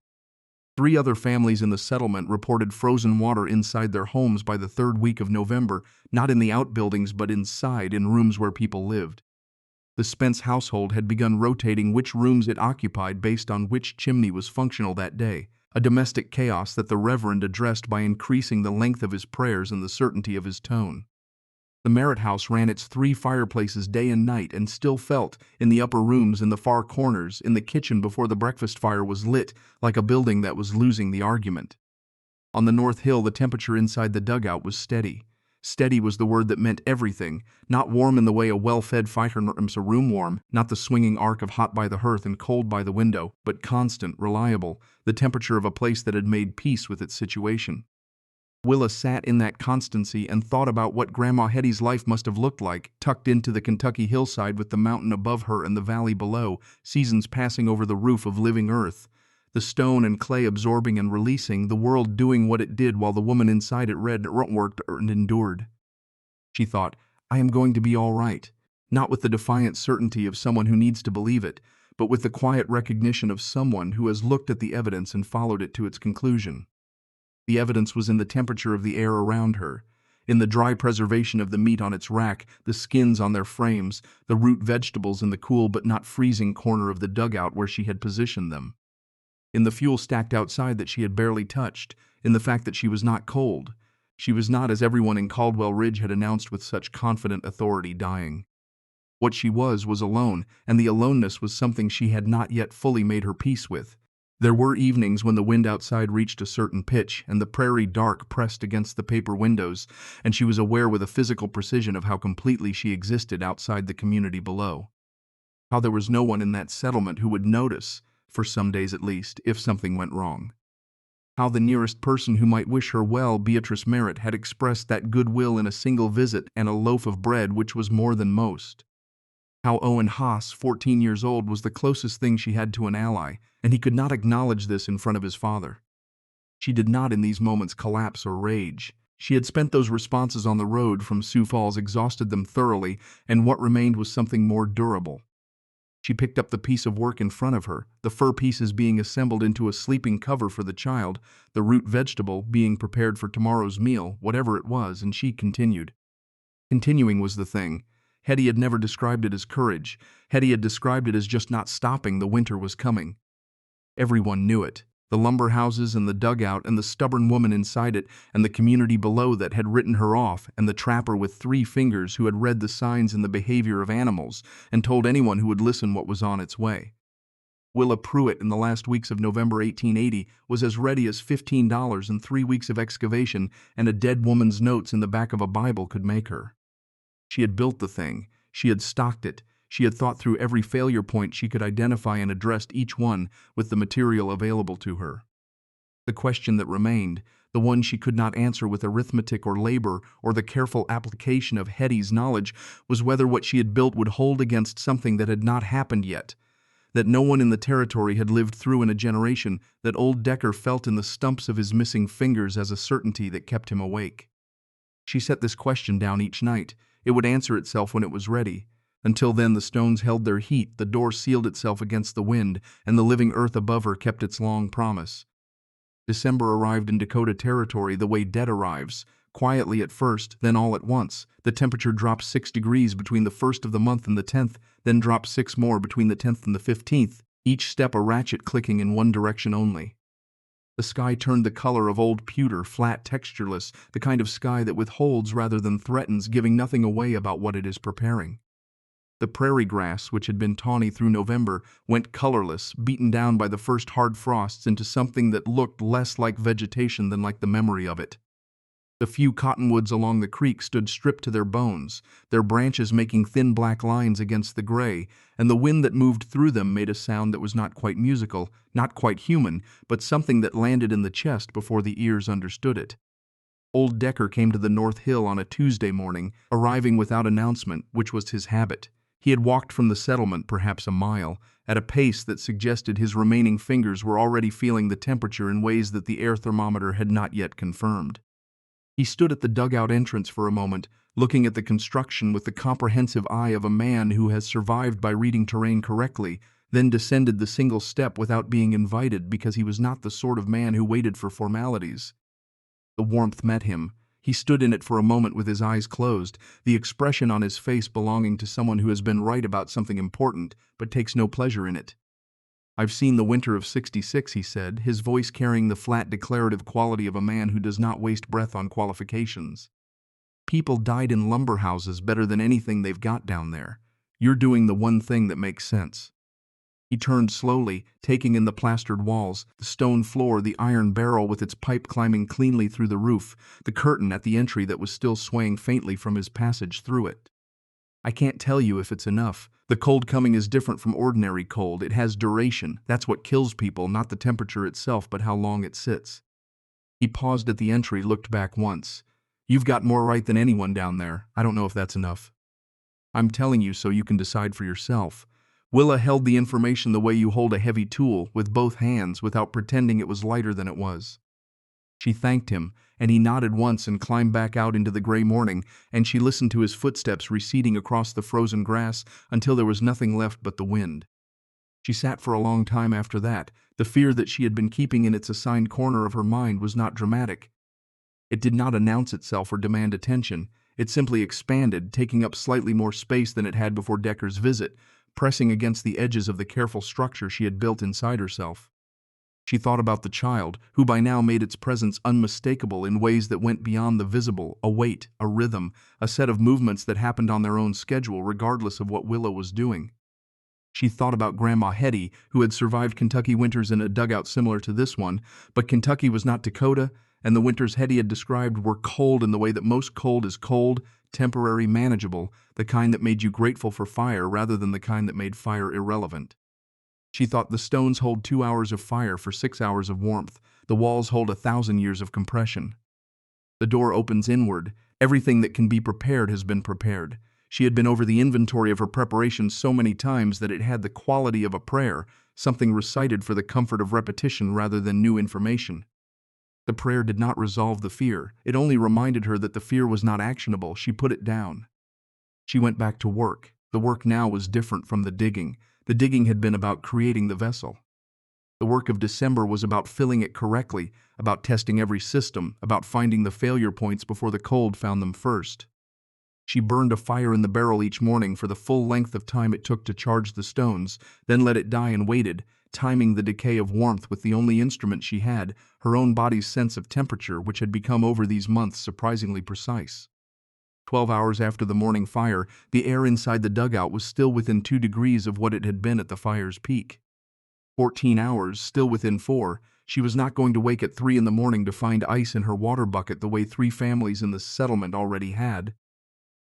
3 other families in the settlement reported frozen water inside their homes by the 3rd week of November, not in the outbuildings but inside, in rooms where people lived. The Spence household had begun rotating which rooms it occupied based on which chimney was functional that day, a domestic chaos that the Reverend addressed by increasing the length of his prayers and the certainty of his tone. The Merritt house ran its 3 fireplaces day and night and still felt, in the upper rooms, in the far corners, in the kitchen before the breakfast fire was lit, like a building that was losing the argument. On the North Hill, the temperature inside the dugout was steady. Steady was the word that meant everything, not warm in the way a well-fed fighter norms a room warm, not the swinging arc of hot by the hearth and cold by the window, but constant, reliable, the temperature of a place that had made peace with its situation. Willa sat in that constancy and thought about what Grandma Hetty's life must have looked like, tucked into the Kentucky hillside with the mountain above her and the valley below, seasons passing over the roof of living earth. The stone and clay absorbing and releasing, the world doing what it did while the woman inside it read, worked, and endured. She thought, "I am going to be all right," not with the defiant certainty of someone who needs to believe it, but with the quiet recognition of someone who has looked at the evidence and followed it to its conclusion. The evidence was in the temperature of the air around her, in the dry preservation of the meat on its rack, the skins on their frames, the root vegetables in the cool but not freezing corner of the dugout where she had positioned them. In the fuel stacked outside that she had barely touched, in the fact that she was not cold. She was not, as everyone in Caldwell Ridge had announced with such confident authority, dying. What she was alone, and the aloneness was something she had not yet fully made her peace with. There were evenings when the wind outside reached a certain pitch, and the prairie dark pressed against the paper windows, and she was aware with a physical precision of how completely she existed outside the community below. How there was no one in that settlement who would notice, for some days at least, if something went wrong. How the nearest person who might wish her well, Beatrice Merritt, had expressed that goodwill in a single visit and a loaf of bread which was more than most. How Owen Haas, 14 years old, was the closest thing she had to an ally, and he could not acknowledge this in front of his father. She did not in these moments collapse or rage. She had spent those responses on the road from Sioux Falls, exhausted them thoroughly, and what remained was something more durable. She picked up the piece of work in front of her, the fur pieces being assembled into a sleeping cover for the child, the root vegetable being prepared for tomorrow's meal, whatever it was, and she continued. Continuing was the thing. Hetty had never described it as courage. Hetty had described it as just not stopping. The winter was coming. Everyone knew it. The lumber houses and the dugout and the stubborn woman inside it and the community below that had written her off and the trapper with 3 fingers who had read the signs in the behavior of animals and told anyone who would listen what was on its way. Willa Pruett in the last weeks of November 1880 was as ready as $15 and 3 weeks of excavation and a dead woman's notes in the back of a Bible could make her. She had built the thing. She had stocked it. She had thought through every failure point she could identify and addressed each one with the material available to her. The question that remained, the one she could not answer with arithmetic or labor or the careful application of Hetty's knowledge, was whether what she had built would hold against something that had not happened yet, that no one in the territory had lived through in a generation, that old Decker felt in the stumps of his missing fingers as a certainty that kept him awake. She set this question down each night. It would answer itself when it was ready. Until then, the stones held their heat, the door sealed itself against the wind, and the living earth above her kept its long promise. December arrived in Dakota territory the way death arrives, quietly at first, then all at once. The temperature dropped 6 degrees between the 1st of the month and the 10th, then dropped 6 more between the 10th and the 15th, each step a ratchet clicking in one direction only. The sky turned the color of old pewter, flat, textureless, the kind of sky that withholds rather than threatens, giving nothing away about what it is preparing. The prairie grass, which had been tawny through November, went colorless, beaten down by the first hard frosts into something that looked less like vegetation than like the memory of it. The few cottonwoods along the creek stood stripped to their bones, their branches making thin black lines against the gray, and the wind that moved through them made a sound that was not quite musical, not quite human, but something that landed in the chest before the ears understood it. Old Decker came to the North Hill on a Tuesday morning, arriving without announcement, which was his habit. He had walked from the settlement perhaps a mile, at a pace that suggested his remaining fingers were already feeling the temperature in ways that the air thermometer had not yet confirmed. He stood at the dugout entrance for a moment, looking at the construction with the comprehensive eye of a man who has survived by reading terrain correctly, then descended the single step without being invited because he was not the sort of man who waited for formalities. The warmth met him. He stood in it for a moment with his eyes closed, the expression on his face belonging to someone who has been right about something important, but takes no pleasure in it. "I've seen the winter of '66, he said, his voice carrying the flat declarative quality of a man who does not waste breath on qualifications. "People died in lumber houses better than anything they've got down there. You're doing the one thing that makes sense." He turned slowly, taking in the plastered walls, the stone floor, the iron barrel with its pipe climbing cleanly through the roof, the curtain at the entry that was still swaying faintly from his passage through it. "I can't tell you if it's enough. The cold coming is different from ordinary cold. It has duration. That's what kills people, not the temperature itself, but how long it sits." He paused at the entry, looked back once. "You've got more right than anyone down there. I don't know if that's enough. I'm telling you so you can decide for yourself." Willa held the information the way you hold a heavy tool, with both hands, without pretending it was lighter than it was. She thanked him, and he nodded once and climbed back out into the gray morning, and she listened to his footsteps receding across the frozen grass until there was nothing left but the wind. She sat for a long time after that. The fear that she had been keeping in its assigned corner of her mind was not dramatic. It did not announce itself or demand attention. It simply expanded, taking up slightly more space than it had before Decker's visit, pressing against the edges of the careful structure she had built inside herself. She thought about the child, who by now made its presence unmistakable in ways that went beyond the visible, a weight, a rhythm, a set of movements that happened on their own schedule regardless of what Willa was doing. She thought about Grandma Hetty, who had survived Kentucky winters in a dugout similar to this one, but Kentucky was not Dakota, and the winters Hetty had described were cold in the way that most cold is cold, temporary, manageable, the kind that made you grateful for fire rather than the kind that made fire irrelevant. She thought the stones hold 2 hours of fire for 6 hours of warmth. The walls hold 1,000 years of compression. The door opens inward. Everything that can be prepared has been prepared. She had been over the inventory of her preparations so many times that it had the quality of a prayer, something recited for the comfort of repetition rather than new information. The prayer did not resolve the fear. It only reminded her that the fear was not actionable. She put it down. She went back to work. The work now was different from the digging. The digging had been about creating the vessel. The work of December was about filling it correctly, about testing every system, about finding the failure points before the cold found them first. She burned a fire in the barrel each morning for the full length of time it took to charge the stones, then let it die and waited, timing the decay of warmth with the only instrument she had, her own body's sense of temperature, which had become over these months surprisingly precise. 12 hours after the morning fire, the air inside the dugout was still within 2 degrees of what it had been at the fire's peak. 14 hours, still within 4, she was not going to wake at 3 in the morning to find ice in her water bucket the way 3 families in the settlement already had.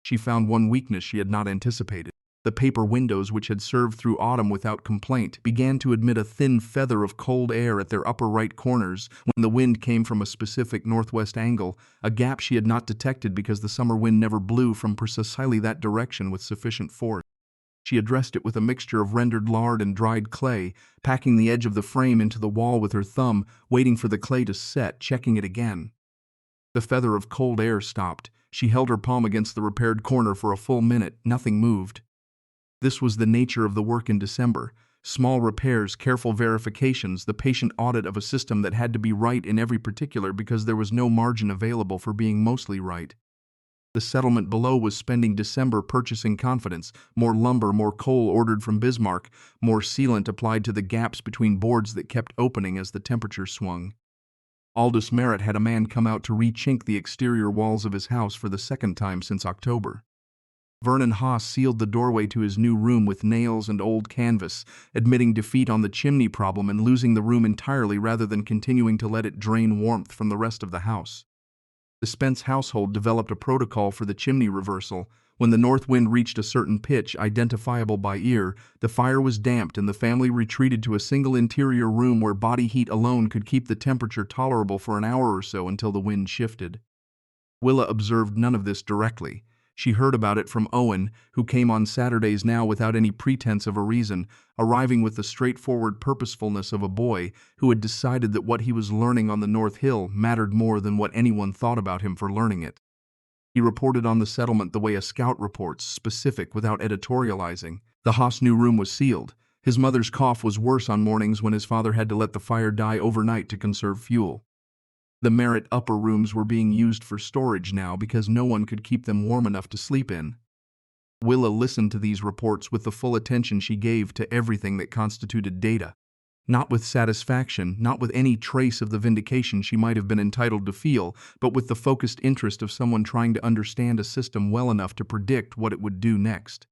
She found one weakness she had not anticipated. The paper windows, which had served through autumn without complaint, began to admit a thin feather of cold air at their upper right corners when the wind came from a specific northwest angle, a gap she had not detected because the summer wind never blew from precisely that direction with sufficient force. She addressed it with a mixture of rendered lard and dried clay, packing the edge of the frame into the wall with her thumb, waiting for the clay to set, checking it again. The feather of cold air stopped. She held her palm against the repaired corner for a full minute. Nothing moved. This was the nature of the work in December. Small repairs, careful verifications, the patient audit of a system that had to be right in every particular because there was no margin available for being mostly right. The settlement below was spending December purchasing confidence, more lumber, more coal ordered from Bismarck, more sealant applied to the gaps between boards that kept opening as the temperature swung. Aldous Merritt had a man come out to re-chink the exterior walls of his house for the second time since October. Vernon Haas sealed the doorway to his new room with nails and old canvas, admitting defeat on the chimney problem and losing the room entirely rather than continuing to let it drain warmth from the rest of the house. The Spence household developed a protocol for the chimney reversal. When the north wind reached a certain pitch, identifiable by ear, the fire was damped and the family retreated to a single interior room where body heat alone could keep the temperature tolerable for an hour or so until the wind shifted. Willa observed none of this directly. She heard about it from Owen, who came on Saturdays now without any pretense of a reason, arriving with the straightforward purposefulness of a boy who had decided that what he was learning on the North Hill mattered more than what anyone thought about him for learning it. He reported on the settlement the way a scout reports, specific without editorializing. The Haas new room was sealed. His mother's cough was worse on mornings when his father had to let the fire die overnight to conserve fuel. The Merritt upper rooms were being used for storage now because no one could keep them warm enough to sleep in. Willa listened to these reports with the full attention she gave to everything that constituted data. Not with satisfaction, not with any trace of the vindication she might have been entitled to feel, but with the focused interest of someone trying to understand a system well enough to predict what it would do next.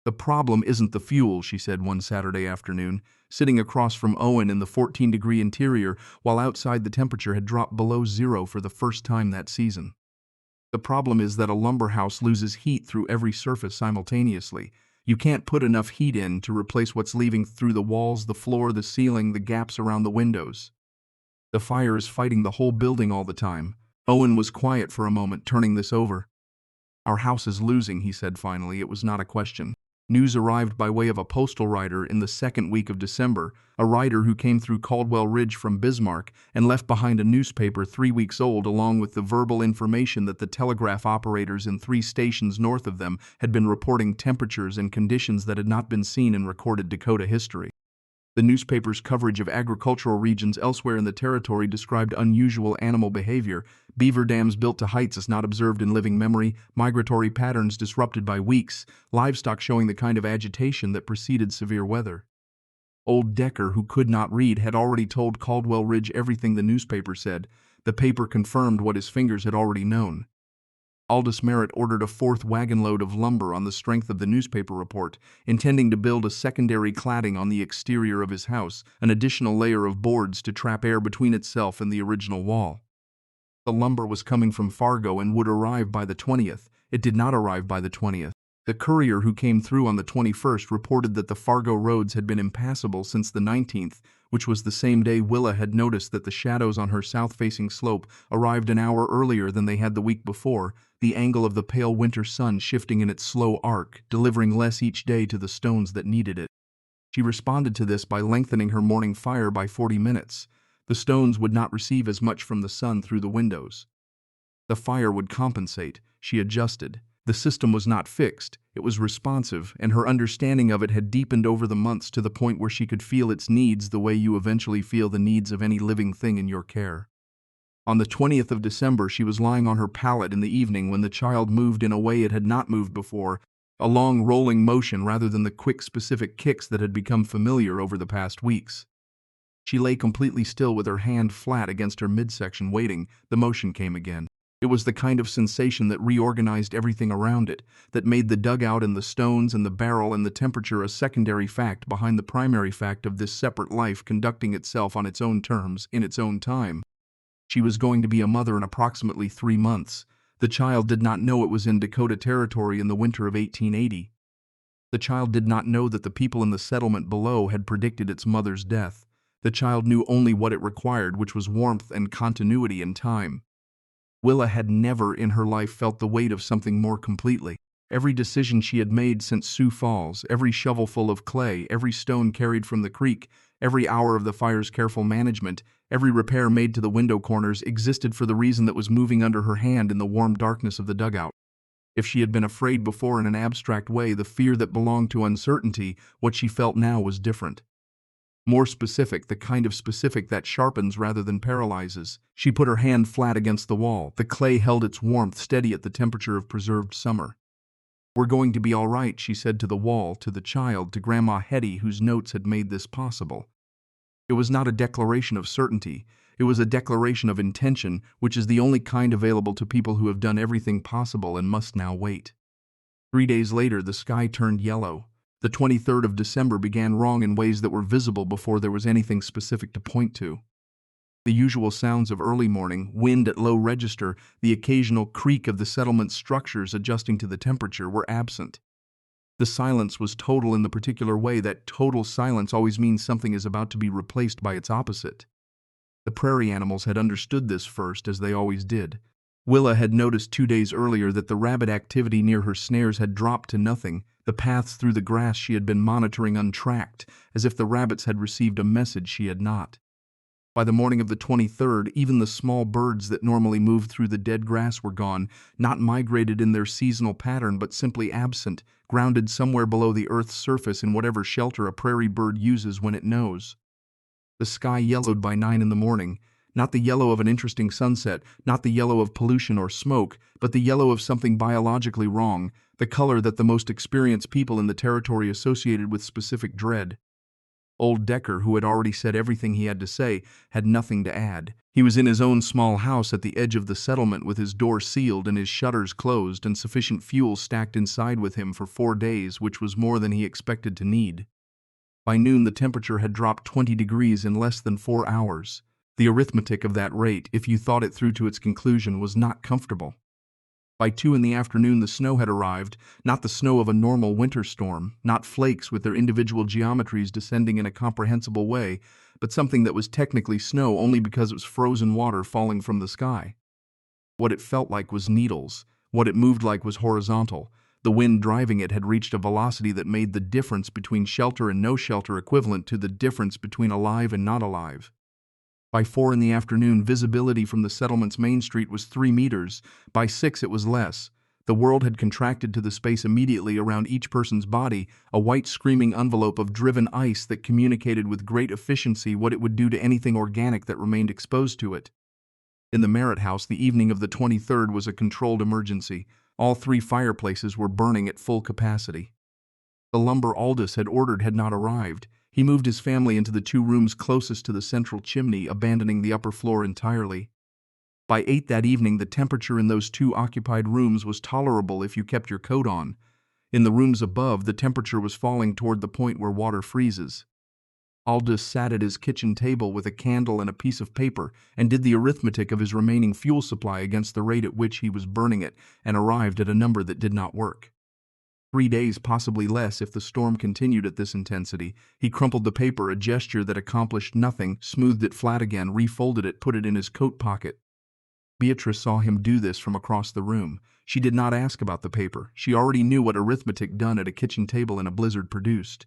"The problem isn't the fuel," she said one Saturday afternoon, sitting across from Owen in the 14-degree interior while outside the temperature had dropped below zero for the first time that season. "The problem is that a lumber house loses heat through every surface simultaneously. You can't put enough heat in to replace what's leaving through the walls, the floor, the ceiling, the gaps around the windows. The fire is fighting the whole building all the time." Owen was quiet for a moment, turning this over. "Our house is losing," he said finally. It was not a question. News arrived by way of a postal rider in the second week of December, a rider who came through Caldwell Ridge from Bismarck and left behind a newspaper 3 weeks old along with the verbal information that the telegraph operators in 3 stations north of them had been reporting temperatures and conditions that had not been seen in recorded Dakota history. The newspaper's coverage of agricultural regions elsewhere in the territory described unusual animal behavior, beaver dams built to heights as not observed in living memory, migratory patterns disrupted by weeks, livestock showing the kind of agitation that preceded severe weather. Old Decker, who could not read, had already told Caldwell Ridge everything the newspaper said. The paper confirmed what his fingers had already known. Aldous Merritt ordered a 4th wagon load of lumber on the strength of the newspaper report, intending to build a secondary cladding on the exterior of his house, an additional layer of boards to trap air between itself and the original wall. The lumber was coming from Fargo and would arrive by the 20th. It did not arrive by the 20th. The courier who came through on the 21st reported that the Fargo roads had been impassable since the 19th, which was the same day Willa had noticed that the shadows on her south-facing slope arrived an hour earlier than they had the week before, the angle of the pale winter sun shifting in its slow arc, delivering less each day to the stones that needed it. She responded to this by lengthening her morning fire by 40 minutes. The stones would not receive as much from the sun through the windows. The fire would compensate. She adjusted. The system was not fixed. It was responsive, and her understanding of it had deepened over the months to the point where she could feel its needs the way you eventually feel the needs of any living thing in your care. On the 20th of December, she was lying on her pallet in the evening when the child moved in a way it had not moved before, a long rolling motion rather than the quick specific kicks that had become familiar over the past weeks. She lay completely still with her hand flat against her midsection waiting. The motion came again. It was the kind of sensation that reorganized everything around it, that made the dugout and the stones and the barrel and the temperature a secondary fact behind the primary fact of this separate life conducting itself on its own terms, in its own time. She was going to be a mother in approximately 3 months. The child did not know it was in Dakota territory in the winter of 1880. The child did not know that the people in the settlement below had predicted its mother's death. The child knew only what it required, which was warmth and continuity in time. Willa had never in her life felt the weight of something more completely. Every decision she had made since Sioux Falls, every shovelful of clay, every stone carried from the creek, every hour of the fire's careful management, every repair made to the window corners existed for the reason that was moving under her hand in the warm darkness of the dugout. If she had been afraid before in an abstract way, the fear that belonged to uncertainty, what she felt now was different. More specific, the kind of specific that sharpens rather than paralyzes. She put her hand flat against the wall. The clay held its warmth steady at the temperature of preserved summer. "We're going to be all right," she said to the wall, to the child, to Grandma Hetty, whose notes had made this possible. It was not a declaration of certainty. It was a declaration of intention, which is the only kind available to people who have done everything possible and must now wait. 3 days later, the sky turned yellow. The 23rd of December began wrong in ways that were visible before there was anything specific to point to. The usual sounds of early morning, wind at low register, the occasional creak of the settlement's structures adjusting to the temperature were absent. The silence was total in the particular way that total silence always means something is about to be replaced by its opposite. The prairie animals had understood this first, as they always did. Willa had noticed 2 days earlier that the rabbit activity near her snares had dropped to nothing, the paths through the grass she had been monitoring untracked, as if the rabbits had received a message she had not. By the morning of the 23rd, even the small birds that normally moved through the dead grass were gone, not migrated in their seasonal pattern but simply absent, grounded somewhere below the earth's surface in whatever shelter a prairie bird uses when it knows. The sky yellowed by 9 in the morning. Not the yellow of an interesting sunset, not the yellow of pollution or smoke, but the yellow of something biologically wrong, the color that the most experienced people in the territory associated with specific dread. Old Decker, who had already said everything he had to say, had nothing to add. He was in his own small house at the edge of the settlement with his door sealed and his shutters closed and sufficient fuel stacked inside with him for 4 days, which was more than he expected to need. By noon, the temperature had dropped 20 degrees in less than 4 hours. The arithmetic of that rate, if you thought it through to its conclusion, was not comfortable. By 2 in the afternoon, the snow had arrived, not the snow of a normal winter storm, not flakes with their individual geometries descending in a comprehensible way, but something that was technically snow only because it was frozen water falling from the sky. What it felt like was needles. What it moved like was horizontal. The wind driving it had reached a velocity that made the difference between shelter and no shelter equivalent to the difference between alive and not alive. By 4 in the afternoon, visibility from the settlement's main street was 3 meters. By 6 it was less. The world had contracted to the space immediately around each person's body, a white screaming envelope of driven ice that communicated with great efficiency what it would do to anything organic that remained exposed to it. In the Merritt house, the evening of the 23rd was a controlled emergency. All 3 fireplaces were burning at full capacity. The lumber Aldous had ordered had not arrived. He moved his family into the 2 rooms closest to the central chimney, abandoning the upper floor entirely. By 8 that evening, the temperature in those 2 occupied rooms was tolerable if you kept your coat on. In the rooms above, the temperature was falling toward the point where water freezes. Aldous sat at his kitchen table with a candle and a piece of paper and did the arithmetic of his remaining fuel supply against the rate at which he was burning it, and arrived at a number that did not work. 3 days, possibly less if the storm continued at this intensity. He crumpled the paper, a gesture that accomplished nothing, smoothed it flat again, refolded it, put it in his coat pocket. Beatrice saw him do this from across the room. She did not ask about the paper. She already knew what arithmetic done at a kitchen table in a blizzard produced.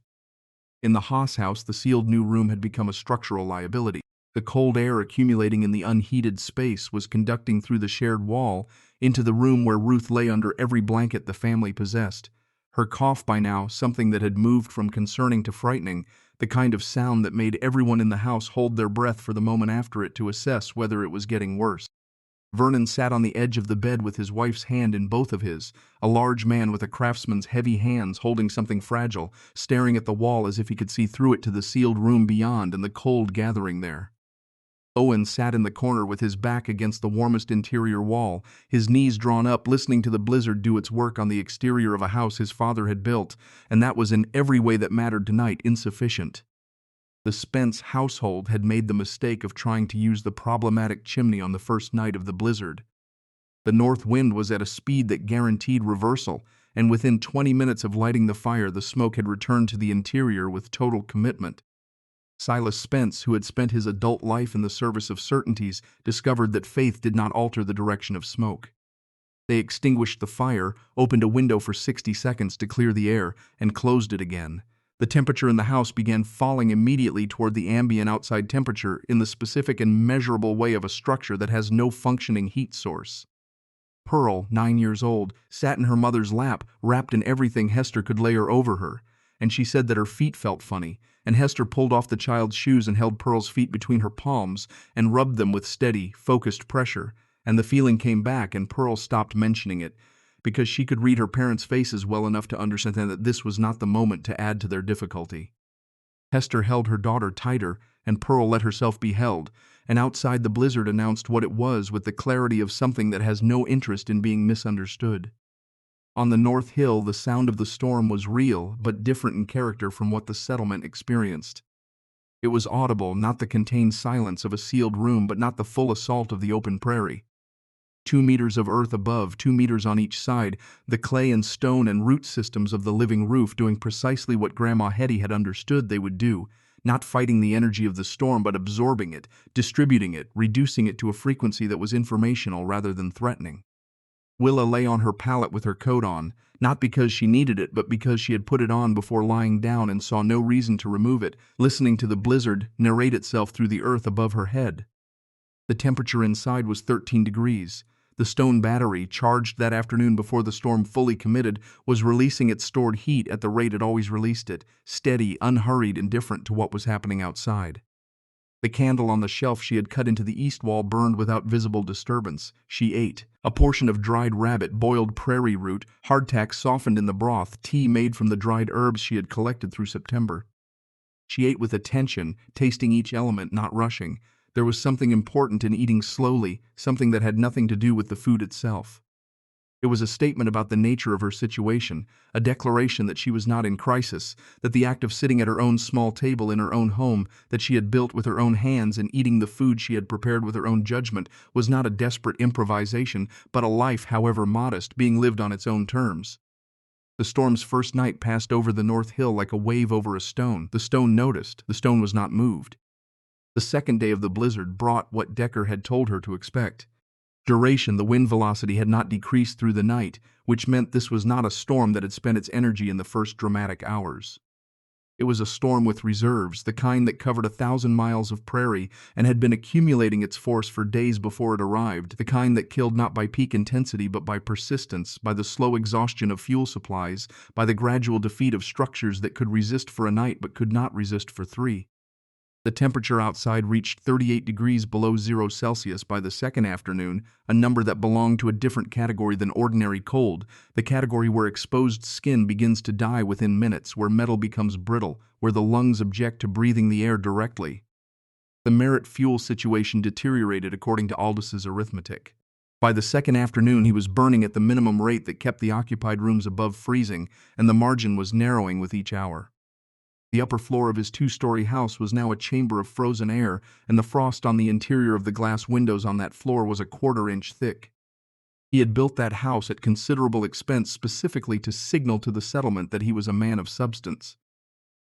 In the Haas house, the sealed new room had become a structural liability. The cold air accumulating in the unheated space was conducting through the shared wall into the room where Ruth lay under every blanket the family possessed. Her cough by now, something that had moved from concerning to frightening, the kind of sound that made everyone in the house hold their breath for the moment after it to assess whether it was getting worse. Vernon sat on the edge of the bed with his wife's hand in both of his, a large man with a craftsman's heavy hands holding something fragile, staring at the wall as if he could see through it to the sealed room beyond and the cold gathering there. Owen sat in the corner with his back against the warmest interior wall, his knees drawn up, listening to the blizzard do its work on the exterior of a house his father had built, and that was in every way that mattered tonight insufficient. The Spence household had made the mistake of trying to use the problematic chimney on the first night of the blizzard. The north wind was at a speed that guaranteed reversal, and within 20 minutes of lighting the fire, the smoke had returned to the interior with total commitment. Silas Spence, who had spent his adult life in the service of certainties, discovered that faith did not alter the direction of smoke. They extinguished the fire, opened a window for 60 seconds to clear the air, and closed it again. The temperature in the house began falling immediately toward the ambient outside temperature in the specific and measurable way of a structure that has no functioning heat source. Pearl, 9 years old, sat in her mother's lap, wrapped in everything Hester could layer over her, and she said that her feet felt funny, and Hester pulled off the child's shoes and held Pearl's feet between her palms and rubbed them with steady, focused pressure, and the feeling came back and Pearl stopped mentioning it, because she could read her parents' faces well enough to understand that this was not the moment to add to their difficulty. Hester held her daughter tighter, and Pearl let herself be held, and outside the blizzard announced what it was with the clarity of something that has no interest in being misunderstood. On the North Hill, the sound of the storm was real, but different in character from what the settlement experienced. It was audible, not the contained silence of a sealed room, but not the full assault of the open prairie. 2 meters of earth above, 2 meters on each side, the clay and stone and root systems of the living roof doing precisely what Grandma Hetty had understood they would do, not fighting the energy of the storm, but absorbing it, distributing it, reducing it to a frequency that was informational rather than threatening. Willa lay on her pallet with her coat on, not because she needed it, but because she had put it on before lying down and saw no reason to remove it, listening to the blizzard narrate itself through the earth above her head. The temperature inside was 13 degrees. The stone battery, charged that afternoon before the storm fully committed, was releasing its stored heat at the rate it always released it, steady, unhurried, indifferent to what was happening outside. The candle on the shelf she had cut into the east wall burned without visible disturbance. She ate. A portion of dried rabbit, boiled prairie root, hardtack softened in the broth, tea made from the dried herbs she had collected through September. She ate with attention, tasting each element, not rushing. There was something important in eating slowly, something that had nothing to do with the food itself. It was a statement about the nature of her situation, a declaration that she was not in crisis, that the act of sitting at her own small table in her own home that she had built with her own hands and eating the food she had prepared with her own judgment was not a desperate improvisation, but a life, however modest, being lived on its own terms. The storm's first night passed over the North Hill like a wave over a stone. The stone noticed. The stone was not moved. The second day of the blizzard brought what Decker had told her to expect. Duration, the wind velocity had not decreased through the night, which meant this was not a storm that had spent its energy in the first dramatic hours. It was a storm with reserves, the kind that covered 1,000 miles of prairie and had been accumulating its force for days before it arrived, the kind that killed not by peak intensity but by persistence, by the slow exhaustion of fuel supplies, by the gradual defeat of structures that could resist for a night but could not resist for 3. The temperature outside reached 38 degrees below 0 Celsius by the second afternoon, a number that belonged to a different category than ordinary cold, the category where exposed skin begins to die within minutes, where metal becomes brittle, where the lungs object to breathing the air directly. The Merritt fuel situation deteriorated according to Aldous' arithmetic. By the second afternoon he was burning at the minimum rate that kept the occupied rooms above freezing, and the margin was narrowing with each hour. The upper floor of his 2-story house was now a chamber of frozen air, and the frost on the interior of the glass windows on that floor was a 1/4 inch thick. He had built that house at considerable expense specifically to signal to the settlement that he was a man of substance.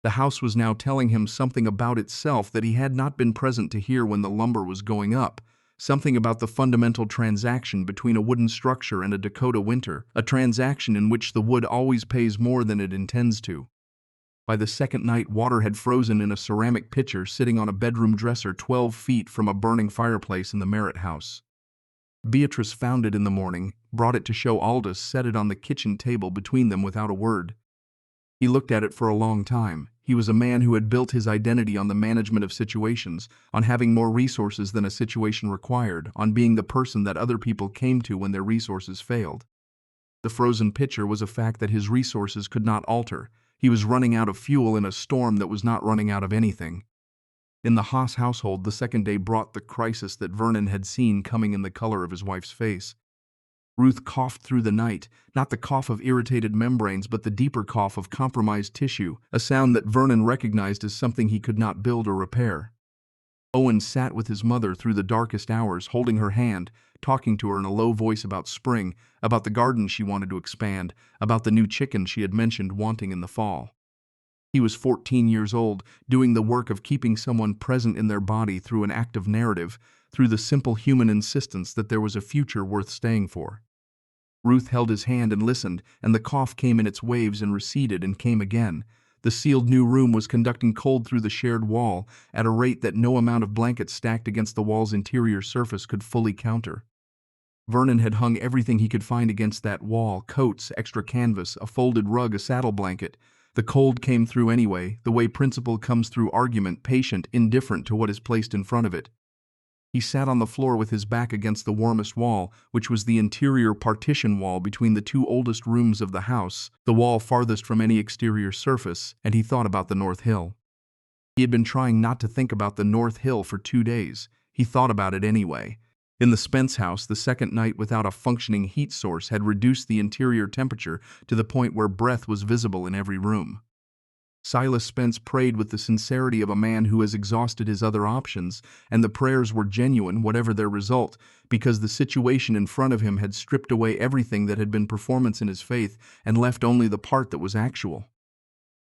The house was now telling him something about itself that he had not been present to hear when the lumber was going up, something about the fundamental transaction between a wooden structure and a Dakota winter, a transaction in which the wood always pays more than it intends to. By the second night, water had frozen in a ceramic pitcher sitting on a bedroom dresser 12 feet from a burning fireplace in the Merritt house. Beatrice found it in the morning, brought it to show Aldous, set it on the kitchen table between them without a word. He looked at it for a long time. He was a man who had built his identity on the management of situations, on having more resources than a situation required, on being the person that other people came to when their resources failed. The frozen pitcher was a fact that his resources could not alter. He was running out of fuel in a storm that was not running out of anything. In the Haas household, the second day brought the crisis that Vernon had seen coming in the color of his wife's face. Ruth coughed through the night, not the cough of irritated membranes but the deeper cough of compromised tissue, a sound that Vernon recognized as something he could not build or repair. Owen sat with his mother through the darkest hours, holding her hand, talking to her in a low voice about spring, about the garden she wanted to expand, about the new chicken she had mentioned wanting in the fall. He was 14 years old, doing the work of keeping someone present in their body through an active narrative, through the simple human insistence that there was a future worth staying for. Ruth held his hand and listened, and the cough came in its waves and receded and came again. The sealed new room was conducting cold through the shared wall at a rate that no amount of blankets stacked against the wall's interior surface could fully counter. Vernon had hung everything he could find against that wall: coats, extra canvas, a folded rug, a saddle blanket. The cold came through anyway, the way principle comes through argument, patient, indifferent to what is placed in front of it. He sat on the floor with his back against the warmest wall, which was the interior partition wall between the two oldest rooms of the house, the wall farthest from any exterior surface, and he thought about the North Hill. He had been trying not to think about the North Hill for 2 days. He thought about it anyway. In the Spence house, the second night without a functioning heat source had reduced the interior temperature to the point where breath was visible in every room. Silas Spence prayed with the sincerity of a man who has exhausted his other options, and the prayers were genuine, whatever their result, because the situation in front of him had stripped away everything that had been performance in his faith and left only the part that was actual.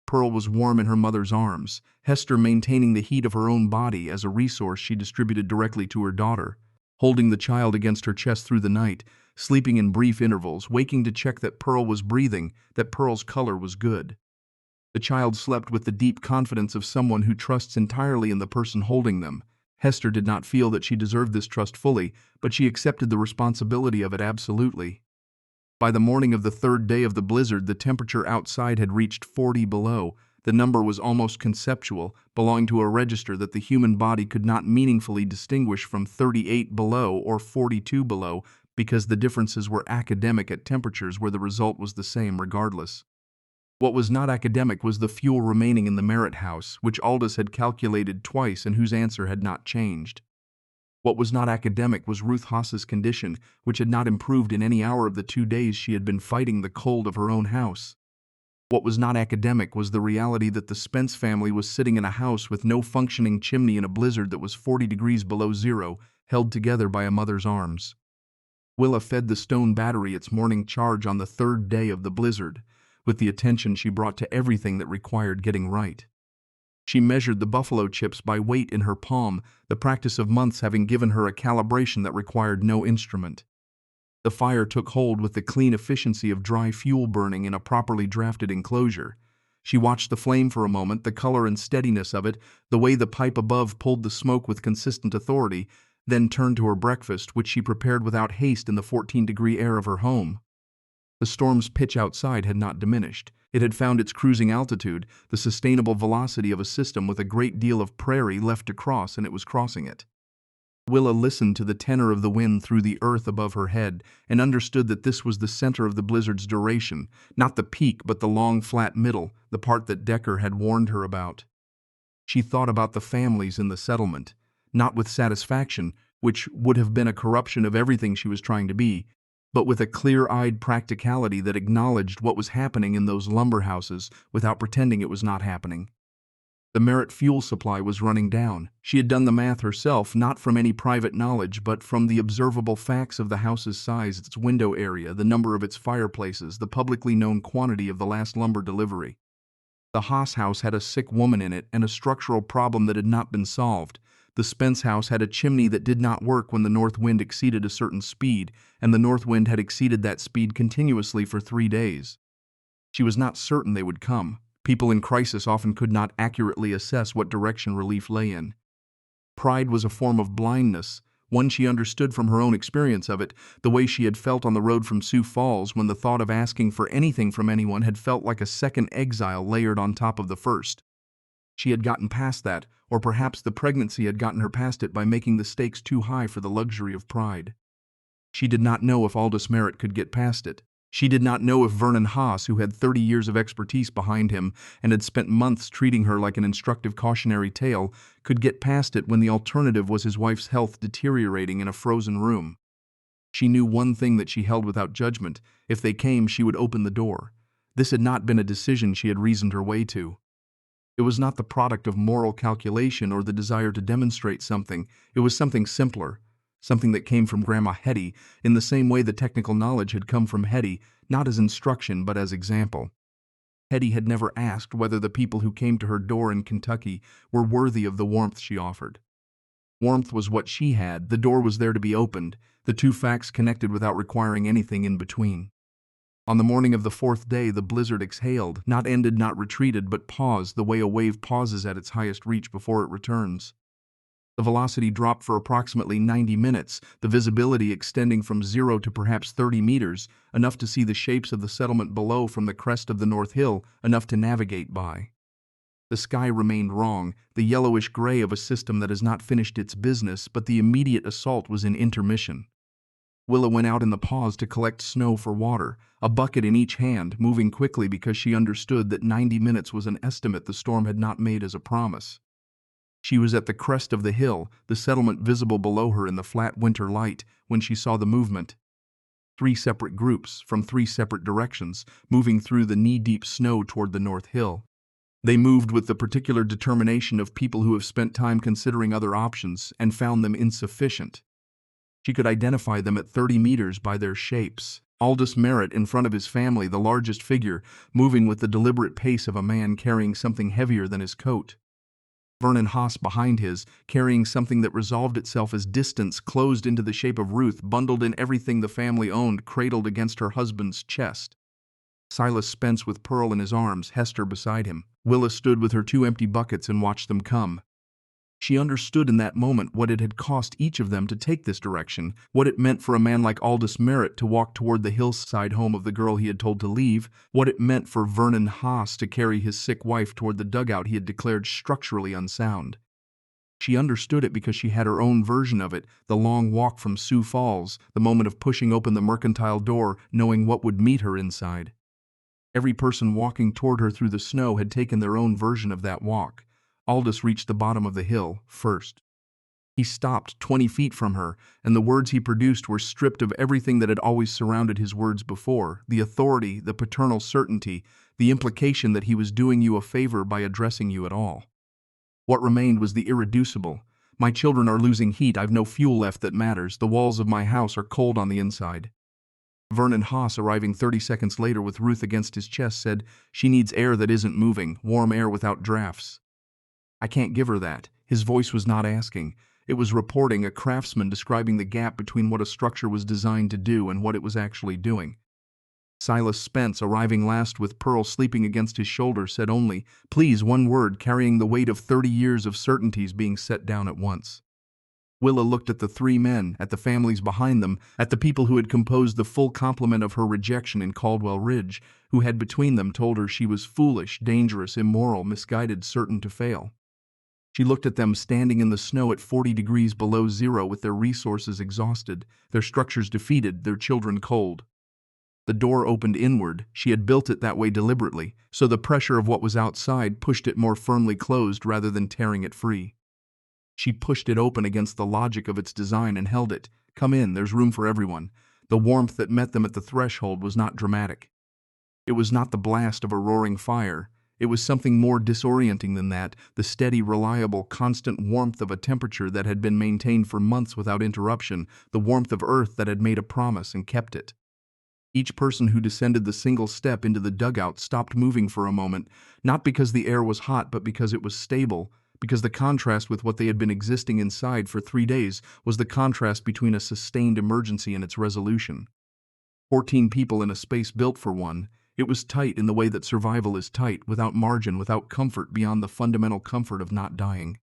Pearl was warm in her mother's arms, Hester maintaining the heat of her own body as a resource she distributed directly to her daughter, holding the child against her chest through the night, sleeping in brief intervals, waking to check that Pearl was breathing, that Pearl's color was good. The child slept with the deep confidence of someone who trusts entirely in the person holding them. Hester did not feel that she deserved this trust fully, but she accepted the responsibility of it absolutely. By the morning of the third day of the blizzard, the temperature outside had reached 40 below. The number was almost conceptual, belonging to a register that the human body could not meaningfully distinguish from 38 below or 42 below, because the differences were academic at temperatures where the result was the same regardless. What was not academic was the fuel remaining in the Merritt house, which Aldous had calculated twice and whose answer had not changed. What was not academic was Ruth Haas's condition, which had not improved in any hour of the 2 days she had been fighting the cold of her own house. What was not academic was the reality that the Spence family was sitting in a house with no functioning chimney in a blizzard that was 40 degrees below zero, held together by a mother's arms. Willa fed the stone battery its morning charge on the third day of the blizzard, with the attention she brought to everything that required getting right. She measured the buffalo chips by weight in her palm, the practice of months having given her a calibration that required no instrument. The fire took hold with the clean efficiency of dry fuel burning in a properly drafted enclosure. She watched the flame for a moment, the color and steadiness of it, the way the pipe above pulled the smoke with consistent authority, then turned to her breakfast, which she prepared without haste in the 14-degree air of her home. The storm's pitch outside had not diminished. It had found its cruising altitude, the sustainable velocity of a system with a great deal of prairie left to cross, and it was crossing it. Willa listened to the tenor of the wind through the earth above her head and understood that this was the center of the blizzard's duration, not the peak but the long flat middle, the part that Decker had warned her about. She thought about the families in the settlement, not with satisfaction, which would have been a corruption of everything she was trying to be, but with a clear-eyed practicality that acknowledged what was happening in those lumber houses without pretending it was not happening. The Merritt fuel supply was running down. She had done the math herself, not from any private knowledge, but from the observable facts of the house's size, its window area, the number of its fireplaces, the publicly known quantity of the last lumber delivery. The Haas house had a sick woman in it and a structural problem that had not been solved. The Spence house had a chimney that did not work when the north wind exceeded a certain speed, and the north wind had exceeded that speed continuously for 3 days. She was not certain they would come. People in crisis often could not accurately assess what direction relief lay in. Pride was a form of blindness, one she understood from her own experience of it, the way she had felt on the road from Sioux Falls when the thought of asking for anything from anyone had felt like a second exile layered on top of the first. She had gotten past that, or perhaps the pregnancy had gotten her past it by making the stakes too high for the luxury of pride. She did not know if Aldous Merritt could get past it. She did not know if Vernon Haas, who had 30 years of expertise behind him and had spent months treating her like an instructive cautionary tale, could get past it when the alternative was his wife's health deteriorating in a frozen room. She knew one thing that she held without judgment: if they came, she would open the door. This had not been a decision she had reasoned her way to. It was not the product of moral calculation or the desire to demonstrate something. It was something simpler, something that came from Grandma Hetty, in the same way the technical knowledge had come from Hetty, not as instruction but as example. Hetty had never asked whether the people who came to her door in Kentucky were worthy of the warmth she offered. Warmth was what she had, the door was there to be opened, the two facts connected without requiring anything in between. On the morning of the fourth day, the blizzard exhaled, not ended, not retreated, but paused the way a wave pauses at its highest reach before it returns. The velocity dropped for approximately 90 minutes, the visibility extending from 0 to perhaps 30 meters, enough to see the shapes of the settlement below from the crest of the North Hill, enough to navigate by. The sky remained wrong, the yellowish gray of a system that has not finished its business, but the immediate assault was in intermission. Willa went out in the pause to collect snow for water, a bucket in each hand, moving quickly because she understood that 90 minutes was an estimate the storm had not made as a promise. She was at the crest of the hill, the settlement visible below her in the flat winter light, when she saw the movement. 3 separate groups, from 3 separate directions, moving through the knee-deep snow toward the North Hill. They moved with the particular determination of people who have spent time considering other options and found them insufficient. She could identify them at 30 meters by their shapes. Aldous Merritt in front of his family, the largest figure, moving with the deliberate pace of a man carrying something heavier than his coat. Vernon Haas behind his, carrying something that resolved itself as distance, closed into the shape of Ruth, bundled in everything the family owned, cradled against her husband's chest. Silas Spence with Pearl in his arms, Hester beside him. Willa stood with her 2 empty buckets and watched them come. She understood in that moment what it had cost each of them to take this direction, what it meant for a man like Aldous Merritt to walk toward the Hillside home of the girl he had told to leave, what it meant for Vernon Haas to carry his sick wife toward the dugout he had declared structurally unsound. She understood it because she had her own version of it, the long walk from Sioux Falls, the moment of pushing open the mercantile door, knowing what would meet her inside. Every person walking toward her through the snow had taken their own version of that walk. Aldous reached the bottom of the hill first. He stopped 20 feet from her, and the words he produced were stripped of everything that had always surrounded his words before: the authority, the paternal certainty, the implication that he was doing you a favor by addressing you at all. What remained was the irreducible. My children are losing heat, I've no fuel left that matters, the walls of my house are cold on the inside. Vernon Haas, arriving 30 seconds later with Ruth against his chest, said, "She needs air that isn't moving, warm air without drafts." "I can't give her that." His voice was not asking. It was reporting, a craftsman describing the gap between what a structure was designed to do and what it was actually doing. Silas Spence, arriving last with Pearl sleeping against his shoulder, said only, "Please, one word," carrying the weight of 30 years of certainties being set down at once. Willa looked at the 3 men, at the families behind them, at the people who had composed the full complement of her rejection in Caldwell Ridge, who had between them told her she was foolish, dangerous, immoral, misguided, certain to fail. She looked at them standing in the snow at 40 degrees below zero with their resources exhausted, their structures defeated, their children cold. The door opened inward. She had built it that way deliberately, so the pressure of what was outside pushed it more firmly closed rather than tearing it free. She pushed it open against the logic of its design and held it. "Come in, there's room for everyone." The warmth that met them at the threshold was not dramatic. It was not the blast of a roaring fire. It was something more disorienting than that, the steady, reliable, constant warmth of a temperature that had been maintained for months without interruption, the warmth of earth that had made a promise and kept it. Each person who descended the single step into the dugout stopped moving for a moment, not because the air was hot but because it was stable, because the contrast with what they had been existing inside for 3 days was the contrast between a sustained emergency and its resolution. 14 people in a space built for one. It was tight in the way that survival is tight, without margin, without comfort beyond the fundamental comfort of not dying.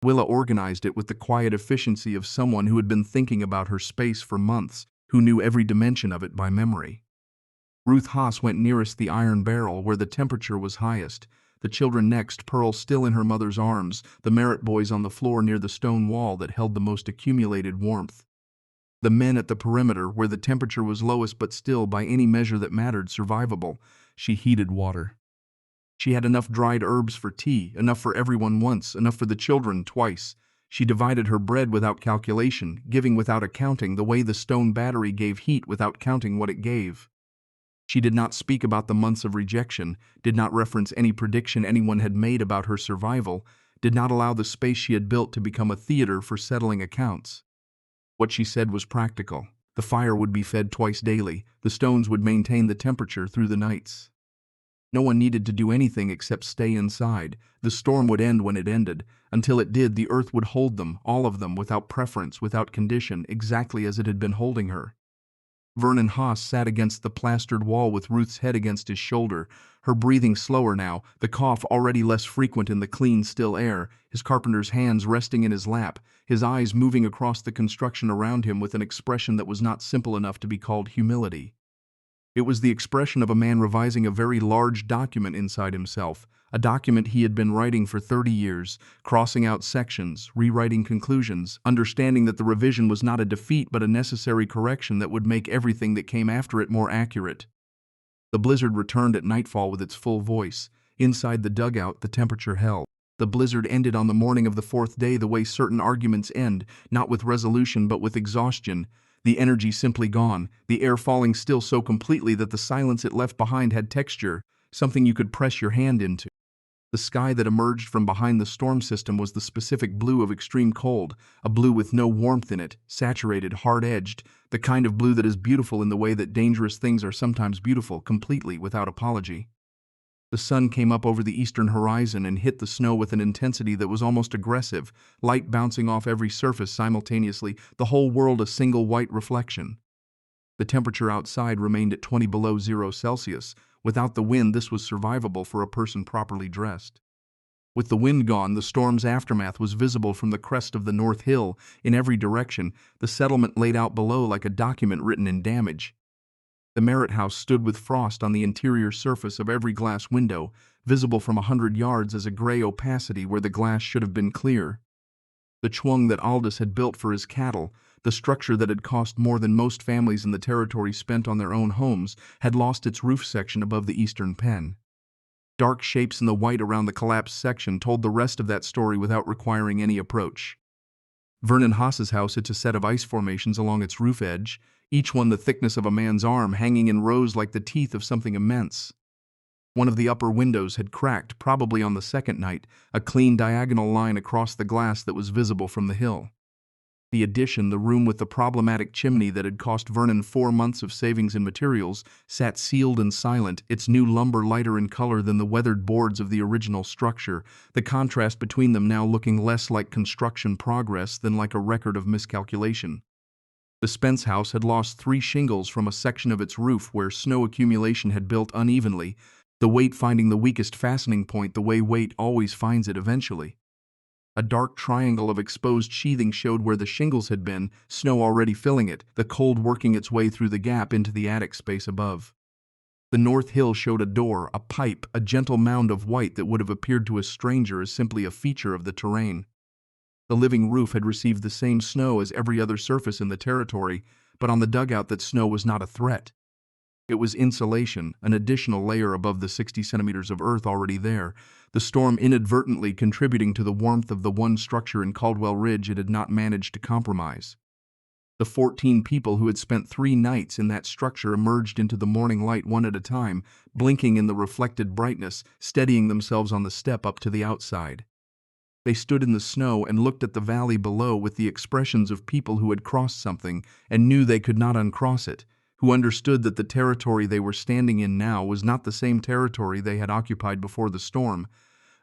Willa organized it with the quiet efficiency of someone who had been thinking about her space for months, who knew every dimension of it by memory. Ruth Haas went nearest the iron barrel where the temperature was highest, the children next, Pearl still in her mother's arms, the Merritt boys on the floor near the stone wall that held the most accumulated warmth. The men at the perimeter where the temperature was lowest but still, by any measure that mattered, survivable. She heated water. She had enough dried herbs for tea, enough for everyone once, enough for the children twice. She divided her bread without calculation, giving without accounting, the way the stone battery gave heat without counting what it gave. She did not speak about the months of rejection, did not reference any prediction anyone had made about her survival, did not allow the space she had built to become a theater for settling accounts. What she said was practical. The fire would be fed twice daily, the stones would maintain the temperature through the nights. No one needed to do anything except stay inside. The storm would end when it ended. Until it did, the earth would hold them, all of them, without preference, without condition, exactly as it had been holding her. Vernon Haas sat against the plastered wall with Ruth's head against his shoulder, her breathing slower now, the cough already less frequent in the clean, still air, his carpenter's hands resting in his lap, his eyes moving across the construction around him with an expression that was not simple enough to be called humility. It was the expression of a man revising a very large document inside himself, a document he had been writing for 30 years, crossing out sections, rewriting conclusions, understanding that the revision was not a defeat but a necessary correction that would make everything that came after it more accurate. The blizzard returned at nightfall with its full voice. Inside the dugout, the temperature held. The blizzard ended on the morning of the fourth day the way certain arguments end, not with resolution but with exhaustion. The energy simply gone, the air falling still so completely that the silence it left behind had texture, something you could press your hand into. The sky that emerged from behind the storm system was the specific blue of extreme cold, a blue with no warmth in it, saturated, hard-edged, the kind of blue that is beautiful in the way that dangerous things are sometimes beautiful, completely, without apology. The sun came up over the eastern horizon and hit the snow with an intensity that was almost aggressive, light bouncing off every surface simultaneously, the whole world a single white reflection. The temperature outside remained at 20 below 0 Celsius. Without the wind, this was survivable for a person properly dressed. With the wind gone, the storm's aftermath was visible from the crest of the North Hill, in every direction, the settlement laid out below like a document written in damage. The Merritt house stood with frost on the interior surface of every glass window, visible from 100 yards as a gray opacity where the glass should have been clear. The chwung that Aldous had built for his cattle, the structure that had cost more than most families in the territory spent on their own homes, had lost its roof section above the eastern pen. Dark shapes in the white around the collapsed section told the rest of that story without requiring any approach. Vernon Haas's house had a set of ice formations along its roof edge, each one the thickness of a man's arm, hanging in rows like the teeth of something immense. One of the upper windows had cracked, probably on the second night, a clean diagonal line across the glass that was visible from the hill. The addition, the room with the problematic chimney that had cost Vernon 4 months of savings in materials, sat sealed and silent, its new lumber lighter in color than the weathered boards of the original structure, the contrast between them now looking less like construction progress than like a record of miscalculation. The Spence house had lost 3 shingles from a section of its roof where snow accumulation had built unevenly, the weight finding the weakest fastening point the way weight always finds it eventually. A dark triangle of exposed sheathing showed where the shingles had been, snow already filling it, the cold working its way through the gap into the attic space above. The north hill showed a door, a pipe, a gentle mound of white that would have appeared to a stranger as simply a feature of the terrain. The living roof had received the same snow as every other surface in the territory, but on the dugout that snow was not a threat. It was insulation, an additional layer above the 60 centimeters of earth already there, the storm inadvertently contributing to the warmth of the one structure in Caldwell Ridge it had not managed to compromise. The 14 people who had spent 3 nights in that structure emerged into the morning light one at a time, blinking in the reflected brightness, steadying themselves on the step up to the outside. They stood in the snow and looked at the valley below with the expressions of people who had crossed something and knew they could not uncross it, who understood that the territory they were standing in now was not the same territory they had occupied before the storm,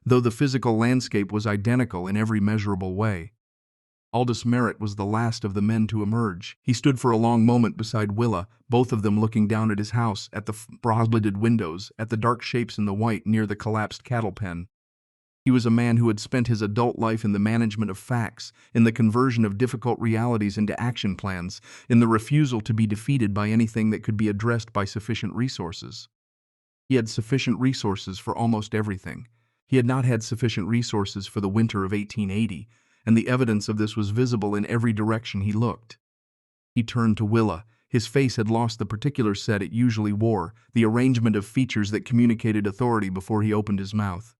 though the physical landscape was identical in every measurable way. Aldous Merritt was the last of the men to emerge. He stood for a long moment beside Willa, both of them looking down at his house, at the frost-lidded windows, at the dark shapes in the white near the collapsed cattle pen. He was a man who had spent his adult life in the management of facts, in the conversion of difficult realities into action plans, in the refusal to be defeated by anything that could be addressed by sufficient resources. He had sufficient resources for almost everything. He had not had sufficient resources for the winter of 1880, and the evidence of this was visible in every direction he looked. He turned to Willa. His face had lost the particular set it usually wore, the arrangement of features that communicated authority before he opened his mouth.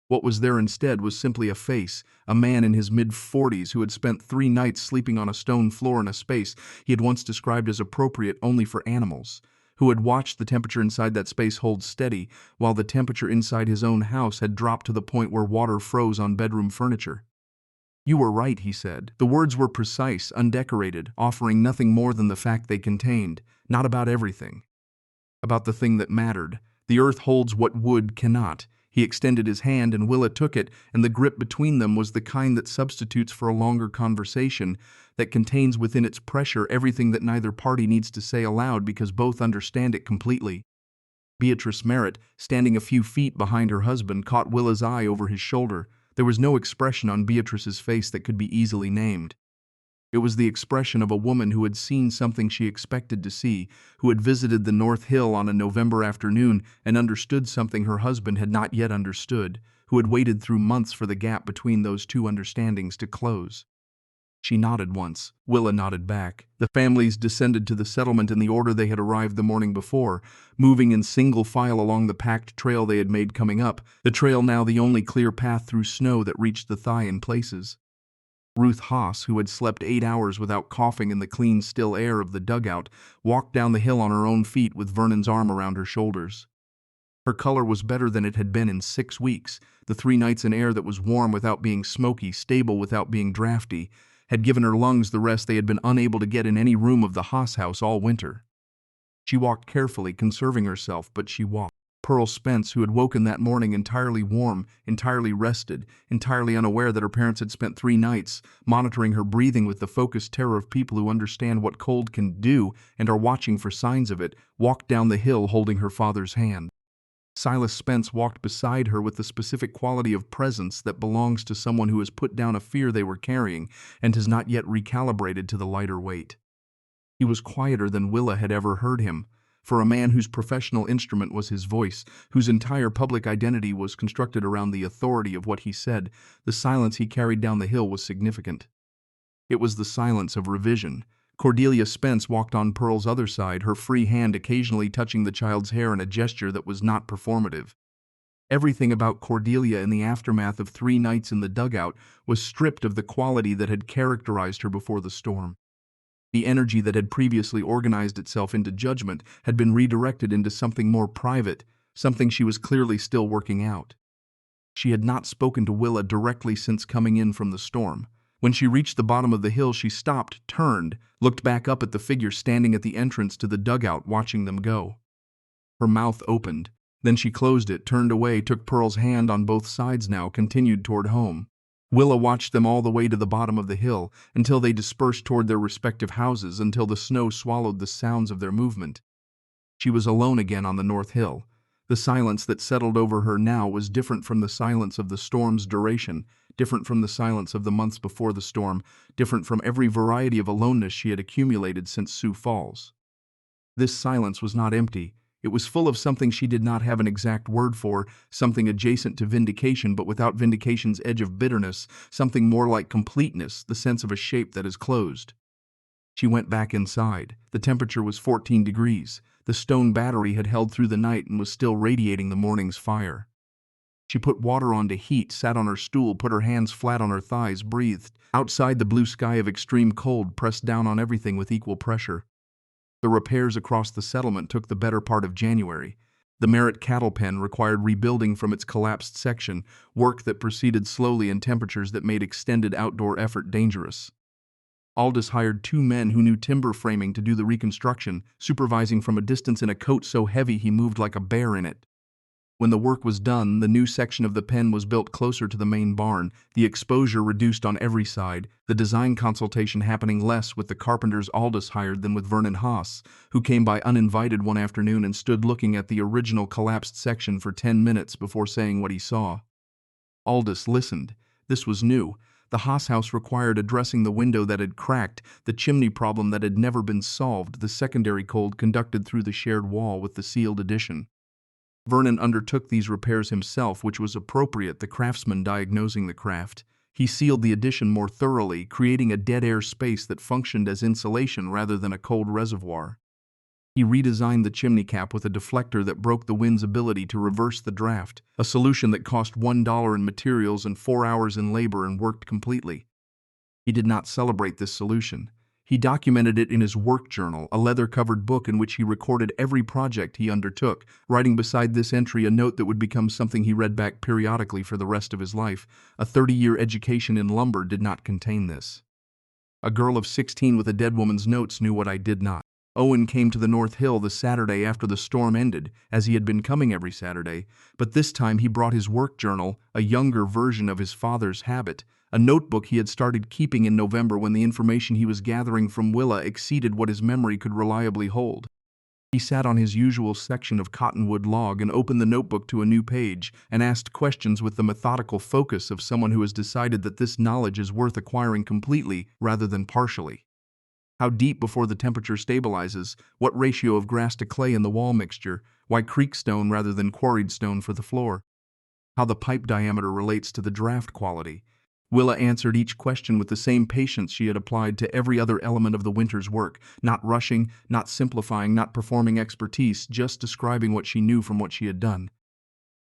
What was there instead was simply a face, a man in his mid-40s who had spent 3 nights sleeping on a stone floor in a space he had once described as appropriate only for animals, who had watched the temperature inside that space hold steady while the temperature inside his own house had dropped to the point where water froze on bedroom furniture. "You were right," he said. The words were precise, undecorated, offering nothing more than the fact they contained, not about everything. About the thing that mattered. The earth holds what wood cannot. He extended his hand and Willa took it, and the grip between them was the kind that substitutes for a longer conversation, that contains within its pressure everything that neither party needs to say aloud because both understand it completely. Beatrice Merritt, standing a few feet behind her husband, caught Willa's eye over his shoulder. There was no expression on Beatrice's face that could be easily named. It was the expression of a woman who had seen something she expected to see, who had visited the North Hill on a November afternoon and understood something her husband had not yet understood, who had waited through months for the gap between those two understandings to close. She nodded once. Willa nodded back. The families descended to the settlement in the order they had arrived the morning before, moving in single file along the packed trail they had made coming up, the trail now the only clear path through snow that reached the thigh in places. Ruth Haas, who had slept 8 hours without coughing in the clean, still air of the dugout, walked down the hill on her own feet with Vernon's arm around her shoulders. Her color was better than it had been in 6 weeks. The 3 nights in air that was warm without being smoky, stable without being drafty, had given her lungs the rest they had been unable to get in any room of the Haas house all winter. She walked carefully, conserving herself, but she walked. Pearl Spence, who had woken that morning entirely warm, entirely rested, entirely unaware that her parents had spent 3 nights monitoring her breathing with the focused terror of people who understand what cold can do and are watching for signs of it, walked down the hill holding her father's hand. Silas Spence walked beside her with the specific quality of presence that belongs to someone who has put down a fear they were carrying and has not yet recalibrated to the lighter weight. He was quieter than Willa had ever heard him. For a man whose professional instrument was his voice, whose entire public identity was constructed around the authority of what he said, the silence he carried down the hill was significant. It was the silence of revision. Cordelia Spence walked on Pearl's other side, her free hand occasionally touching the child's hair in a gesture that was not performative. Everything about Cordelia in the aftermath of 3 nights in the dugout was stripped of the quality that had characterized her before the storm. The energy that had previously organized itself into judgment had been redirected into something more private, something she was clearly still working out. She had not spoken to Willa directly since coming in from the storm. When she reached the bottom of the hill, she stopped, turned, looked back up at the figure standing at the entrance to the dugout watching them go. Her mouth opened. Then she closed it, turned away, took Pearl's hand on both sides now, continued toward home. Willa watched them all the way to the bottom of the hill, until they dispersed toward their respective houses, until the snow swallowed the sounds of their movement. She was alone again on the North Hill. The silence that settled over her now was different from the silence of the storm's duration, different from the silence of the months before the storm, different from every variety of aloneness she had accumulated since Sioux Falls. This silence was not empty. It was full of something she did not have an exact word for, something adjacent to vindication but without vindication's edge of bitterness, something more like completeness, the sense of a shape that is closed. She went back inside. The temperature was 14 degrees. The stone battery had held through the night and was still radiating the morning's fire. She put water on to heat, sat on her stool, put her hands flat on her thighs, breathed. Outside, the blue sky of extreme cold pressed down on everything with equal pressure. The repairs across the settlement took the better part of January. The Merritt cattle pen required rebuilding from its collapsed section, work that proceeded slowly in temperatures that made extended outdoor effort dangerous. Aldous hired 2 men who knew timber framing to do the reconstruction, supervising from a distance in a coat so heavy he moved like a bear in it. When the work was done, the new section of the pen was built closer to the main barn, the exposure reduced on every side, the design consultation happening less with the carpenters Aldous hired than with Vernon Haas, who came by uninvited one afternoon and stood looking at the original collapsed section for 10 minutes before saying what he saw. Aldous listened. This was new. The Haas house required addressing the window that had cracked, the chimney problem that had never been solved, the secondary cold conducted through the shared wall with the sealed addition. Vernon undertook these repairs himself, which was appropriate, the craftsman diagnosing the craft. He sealed the addition more thoroughly, creating a dead-air space that functioned as insulation rather than a cold reservoir. He redesigned the chimney cap with a deflector that broke the wind's ability to reverse the draft, a solution that cost $1 in materials and 4 hours in labor and worked completely. He did not celebrate this solution. He documented it in his work journal, a leather-covered book in which he recorded every project he undertook, writing beside this entry a note that would become something he read back periodically for the rest of his life. A 30-year education in lumber did not contain this. A girl of 16 with a dead woman's notes knew what I did not. Owen came to the North Hill the Saturday after the storm ended, as he had been coming every Saturday, but this time he brought his work journal, a younger version of his father's habit, a notebook he had started keeping in November when the information he was gathering from Willa exceeded what his memory could reliably hold. He sat on his usual section of cottonwood log and opened the notebook to a new page and asked questions with the methodical focus of someone who has decided that this knowledge is worth acquiring completely rather than partially. How deep before the temperature stabilizes? What ratio of grass to clay in the wall mixture? Why creek stone rather than quarried stone for the floor? How the pipe diameter relates to the draft quality? Willa answered each question with the same patience she had applied to every other element of the winter's work, not rushing, not simplifying, not performing expertise, just describing what she knew from what she had done.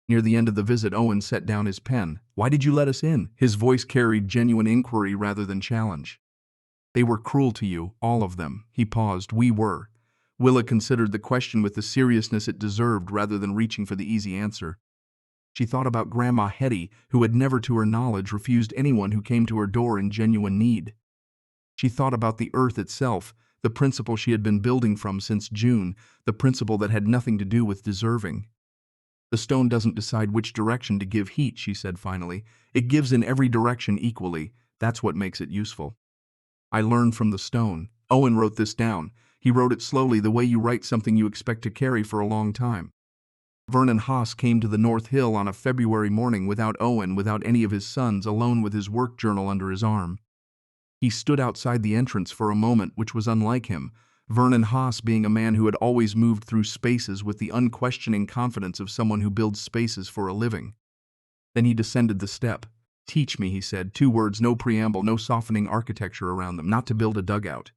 Near the end of the visit, Owen set down his pen. "Why did you let us in?" His voice carried genuine inquiry rather than challenge. "They were cruel to you, all of them." He paused. "We were." Willa considered the question with the seriousness it deserved rather than reaching for the easy answer. She thought about Grandma Hetty, who had never to her knowledge refused anyone who came to her door in genuine need. She thought about the earth itself, the principle she had been building from since June, the principle that had nothing to do with deserving. "The stone doesn't decide which direction to give heat," she said finally. "It gives in every direction equally. That's what makes it useful. I learned from the stone." Owen wrote this down. He wrote it slowly, the way you write something you expect to carry for a long time. Vernon Haas came to the North Hill on a February morning without Owen, without any of his sons, alone with his work journal under his arm. He stood outside the entrance for a moment, which was unlike him, Vernon Haas being a man who had always moved through spaces with the unquestioning confidence of someone who builds spaces for a living. Then he descended the step. "Teach me," he said, 2 words, no preamble, no softening architecture around them, not to build a dugout.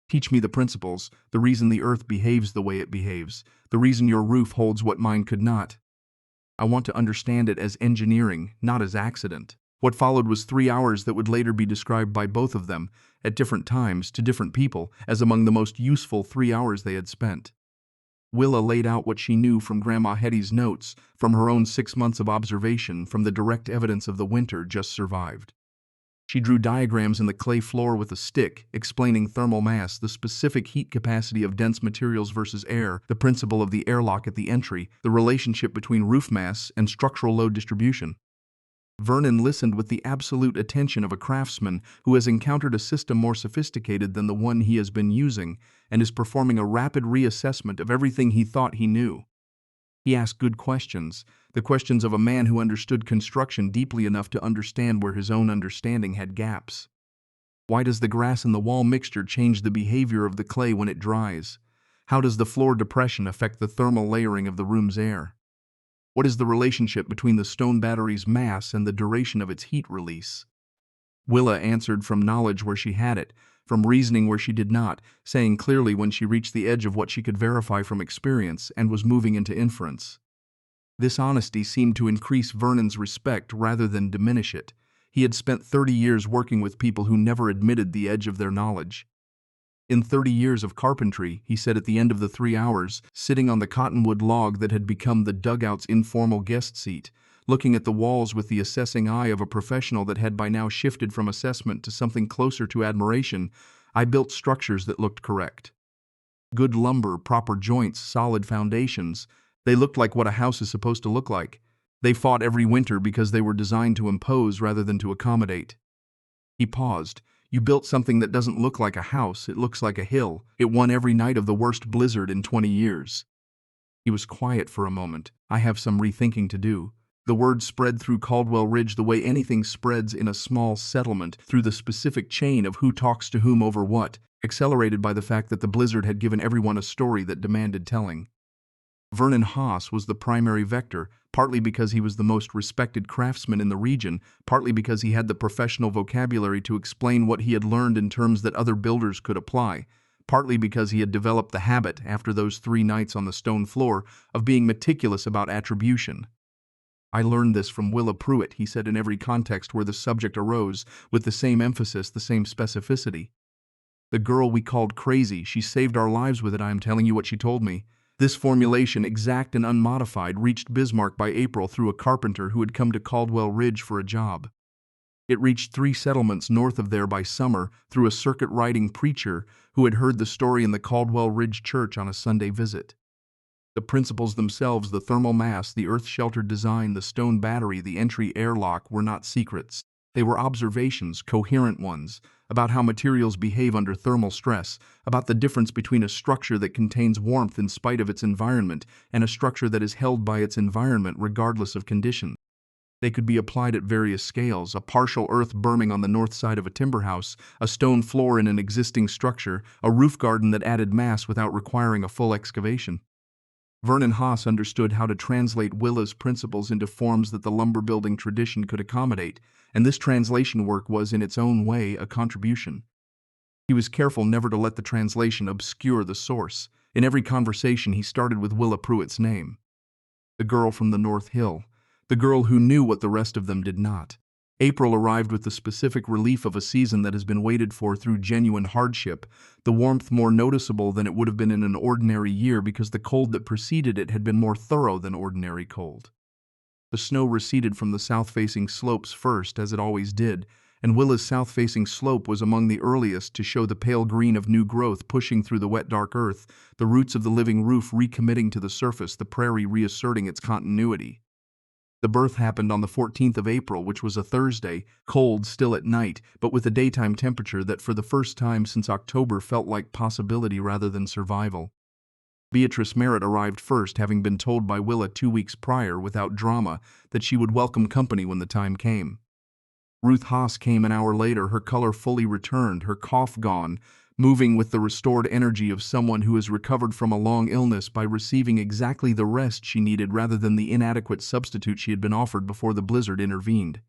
"Teach me the principles, the reason the earth behaves the way it behaves, the reason your roof holds what mine could not. I want to understand it as engineering, not as accident." What followed was 3 hours that would later be described by both of them, at different times, to different people, as among the most useful 3 hours they had spent. Willa laid out what she knew from Grandma Hetty's notes, from her own 6 months of observation, from the direct evidence of the winter just survived. She drew diagrams in the clay floor with a stick, explaining thermal mass, the specific heat capacity of dense materials versus air, the principle of the airlock at the entry, the relationship between roof mass and structural load distribution. Vernon listened with the absolute attention of a craftsman who has encountered a system more sophisticated than the one he has been using and is performing a rapid reassessment of everything he thought he knew. He asked good questions, the questions of a man who understood construction deeply enough to understand where his own understanding had gaps. Why does the grass in the wall mixture change the behavior of the clay when it dries? How does the floor depression affect the thermal layering of the room's air? What is the relationship between the stone battery's mass and the duration of its heat release? Willa answered from knowledge where she had it, from reasoning where she did not, saying clearly when she reached the edge of what she could verify from experience and was moving into inference. This honesty seemed to increase Vernon's respect rather than diminish it. He had spent 30 years working with people who never admitted the edge of their knowledge. "In 30 years of carpentry," he said at the end of the 3 hours, sitting on the cottonwood log that had become the dugout's informal guest seat, looking at the walls with the assessing eye of a professional that had by now shifted from assessment to something closer to admiration, "I built structures that looked correct. Good lumber, proper joints, solid foundations. They looked like what a house is supposed to look like. They fought every winter because they were designed to impose rather than to accommodate." He paused. "You built something that doesn't look like a house, it looks like a hill. It won every night of the worst blizzard in 20 years. He was quiet for a moment. "I have some rethinking to do. The word spread through Caldwell Ridge the way anything spreads in a small settlement, through the specific chain of who talks to whom over what, accelerated by the fact that the blizzard had given everyone a story that demanded telling. Vernon Haas was the primary vector, partly because he was the most respected craftsman in the region, partly because he had the professional vocabulary to explain what he had learned in terms that other builders could apply, partly because he had developed the habit, after those 3 nights on the stone floor, of being meticulous about attribution. "I learned this from Willa Pruett," he said in every context where the subject arose, with the same emphasis, the same specificity. "The girl we called crazy, she saved our lives with it, I am telling you what she told me." This formulation, exact and unmodified, reached Bismarck by April through a carpenter who had come to Caldwell Ridge for a job. It reached 3 settlements north of there by summer through a circuit-riding preacher who had heard the story in the Caldwell Ridge church on a Sunday visit. The principles themselves, the thermal mass, the earth-sheltered design, the stone battery, the entry airlock, were not secrets. They were observations, coherent ones, about how materials behave under thermal stress, about the difference between a structure that contains warmth in spite of its environment and a structure that is held by its environment regardless of conditions. They could be applied at various scales: a partial earth berming on the north side of a timber house, a stone floor in an existing structure, a roof garden that added mass without requiring a full excavation. Vernon Haas understood how to translate Willa's principles into forms that the lumber-building tradition could accommodate, and this translation work was, in its own way, a contribution. He was careful never to let the translation obscure the source. In every conversation he started with Willa Pruett's name. The girl from the North Hill. The girl who knew what the rest of them did not. April arrived with the specific relief of a season that has been waited for through genuine hardship, the warmth more noticeable than it would have been in an ordinary year because the cold that preceded it had been more thorough than ordinary cold. The snow receded from the south-facing slopes first, as it always did, and Willa's south-facing slope was among the earliest to show the pale green of new growth pushing through the wet dark earth, the roots of the living roof recommitting to the surface, the prairie reasserting its continuity. The birth happened on the 14th of April, which was a Thursday, cold still at night, but with a daytime temperature that for the first time since October felt like possibility rather than survival. Beatrice Merritt arrived first, having been told by Willa 2 weeks prior, without drama, that she would welcome company when the time came. Ruth Haas came an hour later, her color fully returned, her cough gone, moving with the restored energy of someone who has recovered from a long illness by receiving exactly the rest she needed rather than the inadequate substitute she had been offered before the blizzard intervened.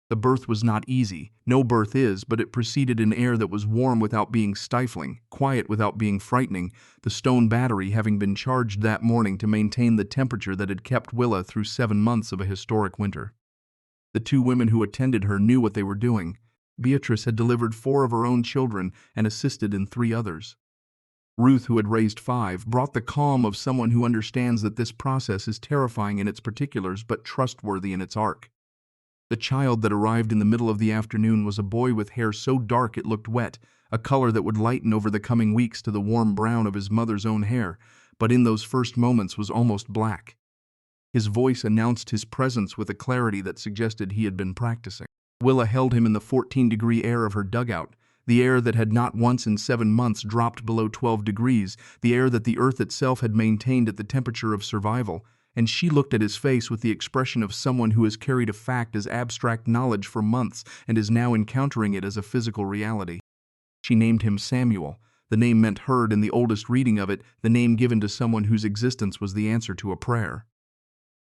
The birth was not easy. No birth is, but it proceeded in air that was warm without being stifling, quiet without being frightening, the stone battery having been charged that morning to maintain the temperature that had kept Willa through 7 months of a historic winter. The 2 women who attended her knew what they were doing. Beatrice had delivered 4 of her own children and assisted in 3 others. Ruth, who had raised 5, brought the calm of someone who understands that this process is terrifying in its particulars but trustworthy in its arc. The child that arrived in the middle of the afternoon was a boy with hair so dark it looked wet, a color that would lighten over the coming weeks to the warm brown of his mother's own hair, but in those first moments was almost black. His voice announced his presence with a clarity that suggested he had been practicing. Willa held him in the 14-degree air of her dugout, the air that had not once in 7 months dropped below 12 degrees, the air that the earth itself had maintained at the temperature of survival, and she looked at his face with the expression of someone who has carried a fact as abstract knowledge for months and is now encountering it as a physical reality. She named him Samuel. The name meant heard in the oldest reading of it, the name given to someone whose existence was the answer to a prayer.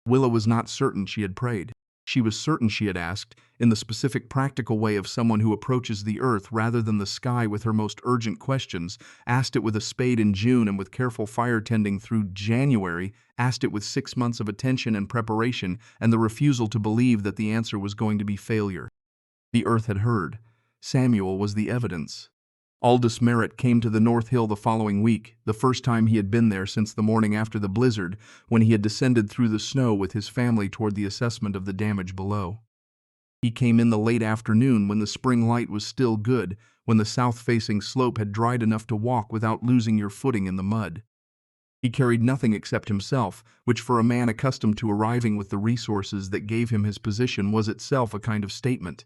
Willa was not certain she had prayed. She was certain she had asked, in the specific practical way of someone who approaches the earth rather than the sky with her most urgent questions, asked it with a spade in June and with careful fire tending through January, asked it with 6 months of attention and preparation and the refusal to believe that the answer was going to be failure. The earth had heard. Samuel was the evidence. Aldous Merritt came to the North Hill the following week, the first time he had been there since the morning after the blizzard, when he had descended through the snow with his family toward the assessment of the damage below. He came in the late afternoon when the spring light was still good, when the south-facing slope had dried enough to walk without losing your footing in the mud. He carried nothing except himself, which for a man accustomed to arriving with the resources that gave him his position was itself a kind of statement.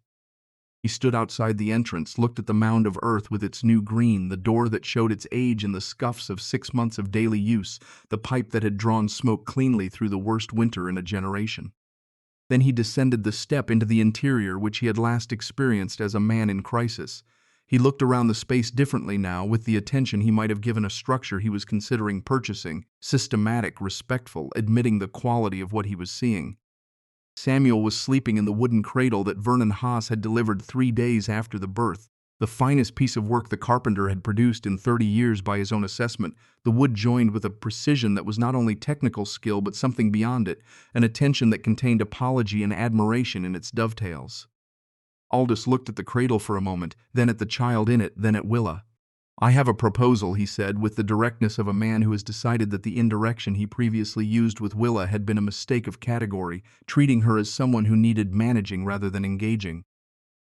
He stood outside the entrance, looked at the mound of earth with its new green, the door that showed its age in the scuffs of 6 months of daily use, the pipe that had drawn smoke cleanly through the worst winter in a generation. Then he descended the step into the interior which he had last experienced as a man in crisis. He looked around the space differently now, with the attention he might have given a structure he was considering purchasing, systematic, respectful, admitting the quality of what he was seeing. Samuel was sleeping in the wooden cradle that Vernon Haas had delivered 3 days after the birth. The finest piece of work the carpenter had produced in 30 years by his own assessment, the wood joined with a precision that was not only technical skill but something beyond it, an attention that contained apology and admiration in its dovetails. Aldous looked at the cradle for a moment, then at the child in it, then at Willa. "I have a proposal," he said, with the directness of a man who has decided that the indirection he previously used with Willa had been a mistake of category, treating her as someone who needed managing rather than engaging.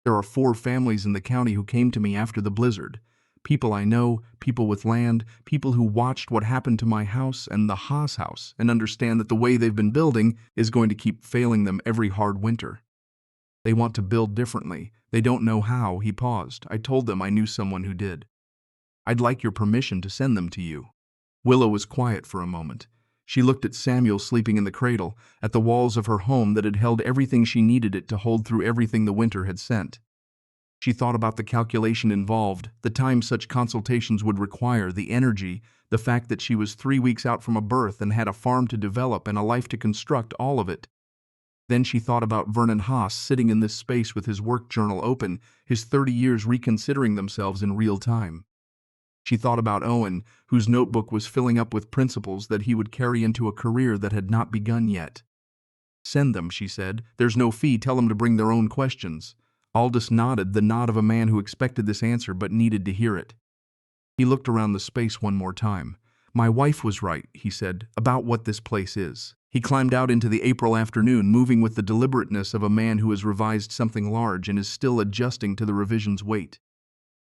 "There are 4 families in the county who came to me after the blizzard. People I know, people with land, people who watched what happened to my house and the Haas house and understand that the way they've been building is going to keep failing them every hard winter. They want to build differently. They don't know how." He paused. "I told them I knew someone who did. I'd like your permission to send them to you." Willa was quiet for a moment. She looked at Samuel sleeping in the cradle, at the walls of her home that had held everything she needed it to hold through everything the winter had sent. She thought about the calculation involved, the time such consultations would require, the energy, the fact that she was 3 weeks out from a birth and had a farm to develop and a life to construct, all of it. Then she thought about Vernon Haas sitting in this space with his work journal open, his 30 years reconsidering themselves in real time. She thought about Owen, whose notebook was filling up with principles that he would carry into a career that had not begun yet. "Send them," she said. "There's no fee. Tell them to bring their own questions." Aldous nodded, the nod of a man who expected this answer but needed to hear it. He looked around the space one more time. "My wife was right," he said, "about what this place is." He climbed out into the April afternoon, moving with the deliberateness of a man who has revised something large and is still adjusting to the revision's weight.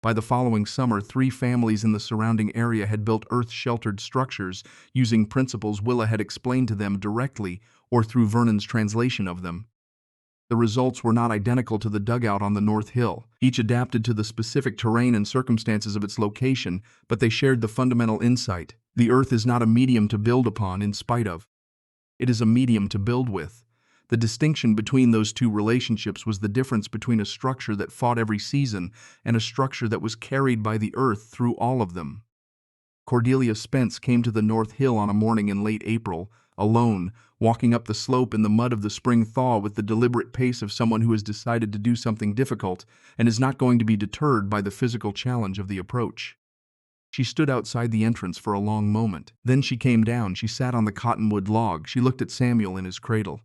By the following summer, 3 families in the surrounding area had built earth-sheltered structures using principles Willa had explained to them directly or through Vernon's translation of them. The results were not identical to the dugout on the North Hill, each adapted to the specific terrain and circumstances of its location, but they shared the fundamental insight: the earth is not a medium to build upon in spite of. It is a medium to build with. The distinction between those 2 relationships was the difference between a structure that fought every season and a structure that was carried by the earth through all of them. Cordelia Spence came to the North Hill on a morning in late April, alone, walking up the slope in the mud of the spring thaw with the deliberate pace of someone who has decided to do something difficult and is not going to be deterred by the physical challenge of the approach. She stood outside the entrance for a long moment. Then she came down. She sat on the cottonwood log. She looked at Samuel in his cradle.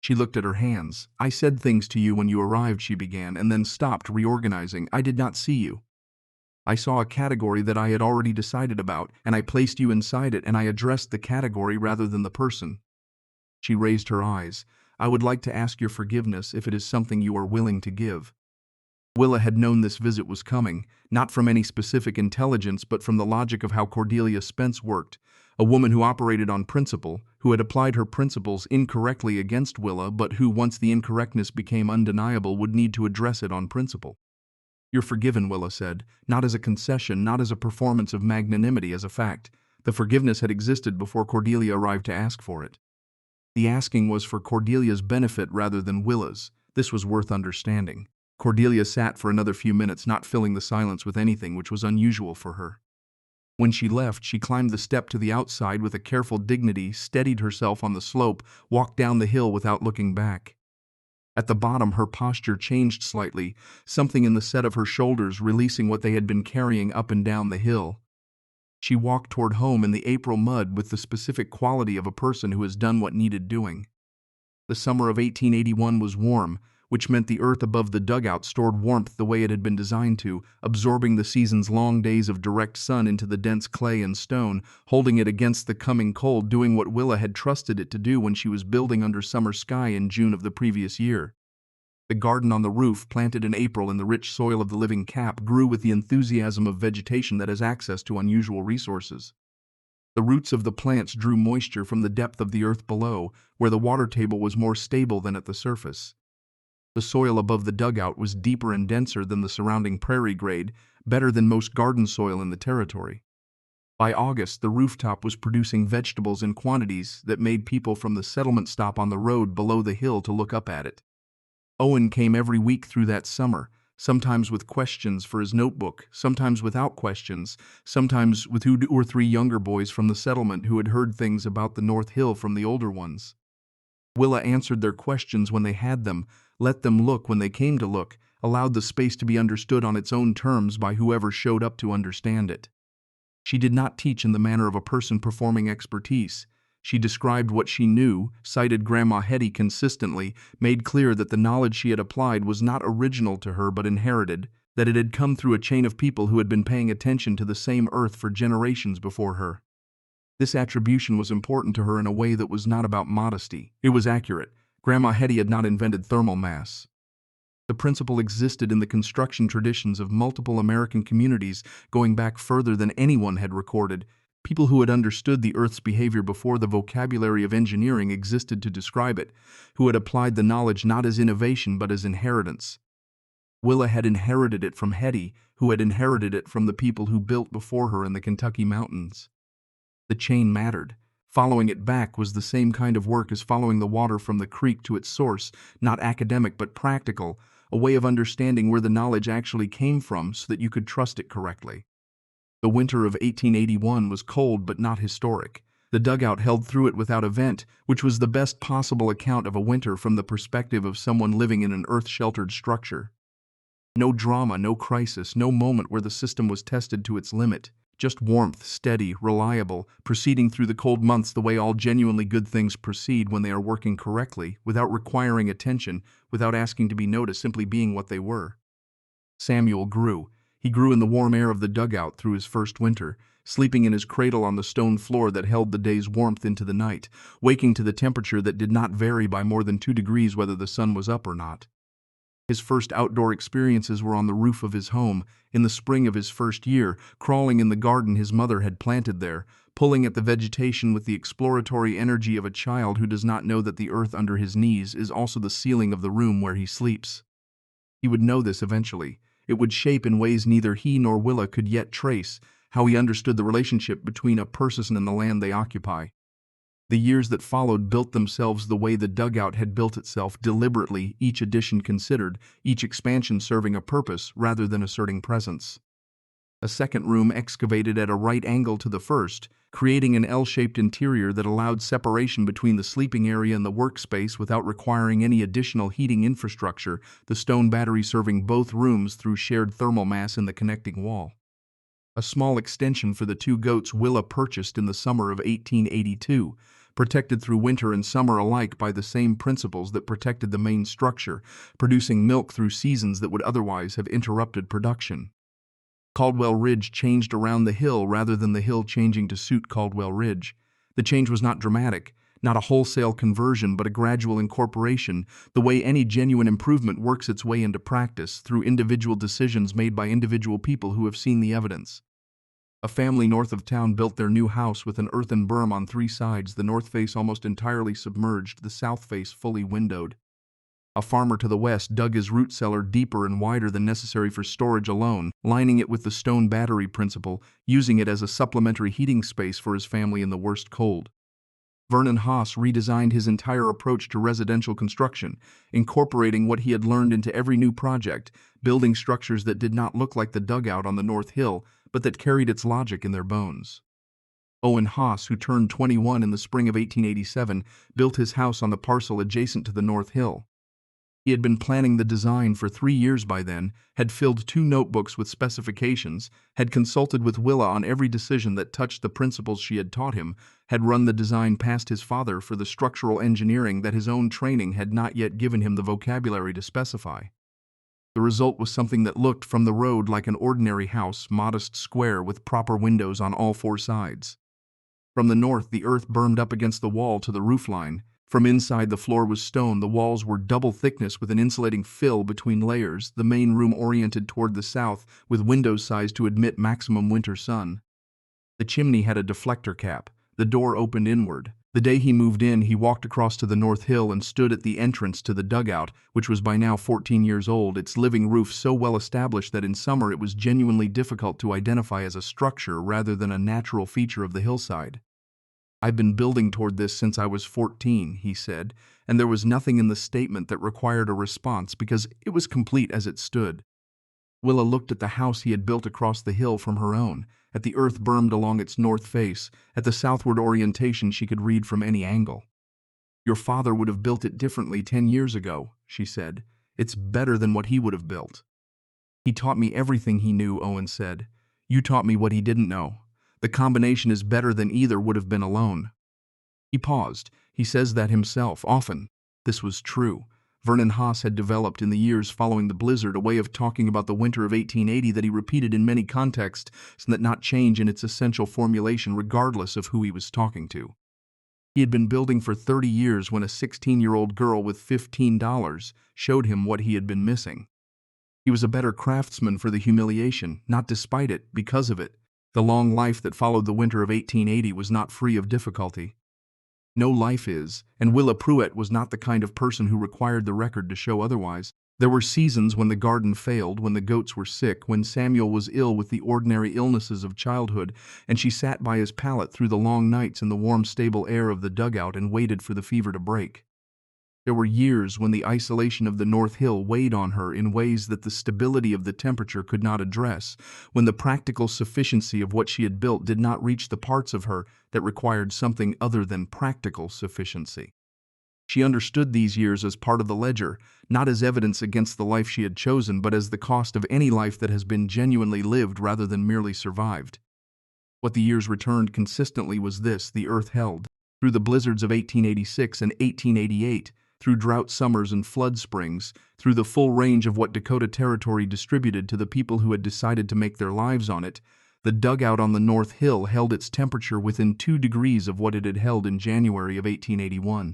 She looked at her hands. "I said things to you when you arrived," she began, and then stopped, reorganizing. "I did not see you. I saw a category that I had already decided about, and I placed you inside it, and I addressed the category rather than the person." She raised her eyes. "I would like to ask your forgiveness if it is something you are willing to give." Willa had known this visit was coming, not from any specific intelligence but from the logic of how Cordelia Spence worked, a woman who operated on principle, who had applied her principles incorrectly against Willa, but who, once the incorrectness became undeniable, would need to address it on principle. "You're forgiven," Willa said, not as a concession, not as a performance of magnanimity, as a fact. The forgiveness had existed before Cordelia arrived to ask for it. The asking was for Cordelia's benefit rather than Willa's. This was worth understanding. Cordelia sat for another few minutes, not filling the silence with anything, which was unusual for her. When she left, she climbed the step to the outside with a careful dignity, steadied herself on the slope, walked down the hill without looking back. At the bottom, her posture changed slightly, something in the set of her shoulders releasing what they had been carrying up and down the hill. She walked toward home in the April mud with the specific quality of a person who has done what needed doing. The summer of 1881 was warm, which meant the earth above the dugout stored warmth the way it had been designed to, absorbing the season's long days of direct sun into the dense clay and stone, holding it against the coming cold, doing what Willa had trusted it to do when she was building under summer sky in June of the previous year. The garden on the roof, planted in April in the rich soil of the living cap, grew with the enthusiasm of vegetation that has access to unusual resources. The roots of the plants drew moisture from the depth of the earth below, where the water table was more stable than at the surface. The soil above the dugout was deeper and denser than the surrounding prairie grade, better than most garden soil in the territory. By August, the rooftop was producing vegetables in quantities that made people from the settlement stop on the road below the hill to look up at it. Owen came every week through that summer, sometimes with questions for his notebook, sometimes without questions, sometimes with 2 or 3 younger boys from the settlement who had heard things about the North Hill from the older ones. Willa answered their questions when they had them, let them look when they came to look, allowed the space to be understood on its own terms by whoever showed up to understand it. She did not teach in the manner of a person performing expertise. She described what she knew, cited Grandma Hetty consistently, made clear that the knowledge she had applied was not original to her but inherited, that it had come through a chain of people who had been paying attention to the same earth for generations before her. This attribution was important to her in a way that was not about modesty. It was accurate. Grandma Hetty had not invented thermal mass. The principle existed in the construction traditions of multiple American communities going back further than anyone had recorded, people who had understood the Earth's behavior before the vocabulary of engineering existed to describe it, who had applied the knowledge not as innovation but as inheritance. Willa had inherited it from Hetty, who had inherited it from the people who built before her in the Kentucky mountains. The chain mattered. Following it back was the same kind of work as following the water from the creek to its source, not academic but practical, a way of understanding where the knowledge actually came from so that you could trust it correctly. The winter of 1881 was cold but not historic. The dugout held through it without a vent, which was the best possible account of a winter from the perspective of someone living in an earth-sheltered structure. No drama, no crisis, no moment where the system was tested to its limit. Just warmth, steady, reliable, proceeding through the cold months the way all genuinely good things proceed when they are working correctly, without requiring attention, without asking to be noticed, simply being what they were. Samuel grew. He grew in the warm air of the dugout through his first winter, sleeping in his cradle on the stone floor that held the day's warmth into the night, waking to the temperature that did not vary by more than 2 degrees whether the sun was up or not. His first outdoor experiences were on the roof of his home, in the spring of his first year, crawling in the garden his mother had planted there, pulling at the vegetation with the exploratory energy of a child who does not know that the earth under his knees is also the ceiling of the room where he sleeps. He would know this eventually. It would shape in ways neither he nor Willa could yet trace, how he understood the relationship between a person and the land they occupy. The years that followed built themselves the way the dugout had built itself, deliberately, each addition considered, each expansion serving a purpose rather than asserting presence. A second room excavated at a right angle to the first, creating an L-shaped interior that allowed separation between the sleeping area and the workspace without requiring any additional heating infrastructure, the stone battery serving both rooms through shared thermal mass in the connecting wall. A small extension for the 2 goats Willa purchased in the summer of 1882, protected through winter and summer alike by the same principles that protected the main structure, producing milk through seasons that would otherwise have interrupted production. Caldwell Ridge changed around the hill rather than the hill changing to suit Caldwell Ridge. The change was not dramatic, not a wholesale conversion but a gradual incorporation, the way any genuine improvement works its way into practice through individual decisions made by individual people who have seen the evidence. A family north of town built their new house with an earthen berm on 3 sides, the north face almost entirely submerged, the south face fully windowed. A farmer to the west dug his root cellar deeper and wider than necessary for storage alone, lining it with the stone battery principle, using it as a supplementary heating space for his family in the worst cold. Vernon Haas redesigned his entire approach to residential construction, incorporating what he had learned into every new project, building structures that did not look like the dugout on the North Hill, but that carried its logic in their bones. Owen Haas, who turned 21 in the spring of 1887, built his house on the parcel adjacent to the North Hill. He had been planning the design for 3 years by then, had filled 2 notebooks with specifications, had consulted with Willa on every decision that touched the principles she had taught him, had run the design past his father for the structural engineering that his own training had not yet given him the vocabulary to specify. The result was something that looked from the road like an ordinary house, modest, square, with proper windows on all 4 sides. From the north, the earth bermed up against the wall to the roofline. From inside, the floor was stone, the walls were double thickness with an insulating fill between layers, the main room oriented toward the south, with windows sized to admit maximum winter sun. The chimney had a deflector cap. The door opened inward. The day he moved in, he walked across to the North Hill and stood at the entrance to the dugout, which was by now 14 years old, its living roof so well established that in summer it was genuinely difficult to identify as a structure rather than a natural feature of the hillside. "I've been building toward this since I was 14, he said, and there was nothing in the statement that required a response because it was complete as it stood. Willa looked at the house he had built across the hill from her own, at the earth bermed along its north face, at the southward orientation she could read from any angle. "Your father would have built it differently 10 years ago, she said. "It's better than what he would have built." "He taught me everything he knew," Owen said. "You taught me what he didn't know. The combination is better than either would have been alone." He paused. He says that himself, often. This was true. Vernon Haas had developed in the years following the blizzard a way of talking about the winter of 1880 that he repeated in many contexts and that not change in its essential formulation regardless of who he was talking to. He had been building for 30 years when a 16-year-old girl with $15 showed him what he had been missing. He was a better craftsman for the humiliation, not despite it, because of it. The long life that followed the winter of 1880 was not free of difficulty. No life is, and Willa Pruett was not the kind of person who required the record to show otherwise. There were seasons when the garden failed, when the goats were sick, when Samuel was ill with the ordinary illnesses of childhood, and she sat by his pallet through the long nights in the warm stable air of the dugout and waited for the fever to break. There were years when the isolation of the North Hill weighed on her in ways that the stability of the temperature could not address, when the practical sufficiency of what she had built did not reach the parts of her that required something other than practical sufficiency. She understood these years as part of the ledger, not as evidence against the life she had chosen, but as the cost of any life that has been genuinely lived rather than merely survived. What the years returned consistently was this: the earth held. Through the blizzards of 1886 and 1888, through drought summers and flood springs, through the full range of what Dakota territory distributed to the people who had decided to make their lives on it, the dugout on the North Hill held its temperature within 2 degrees of what it had held in January of 1881.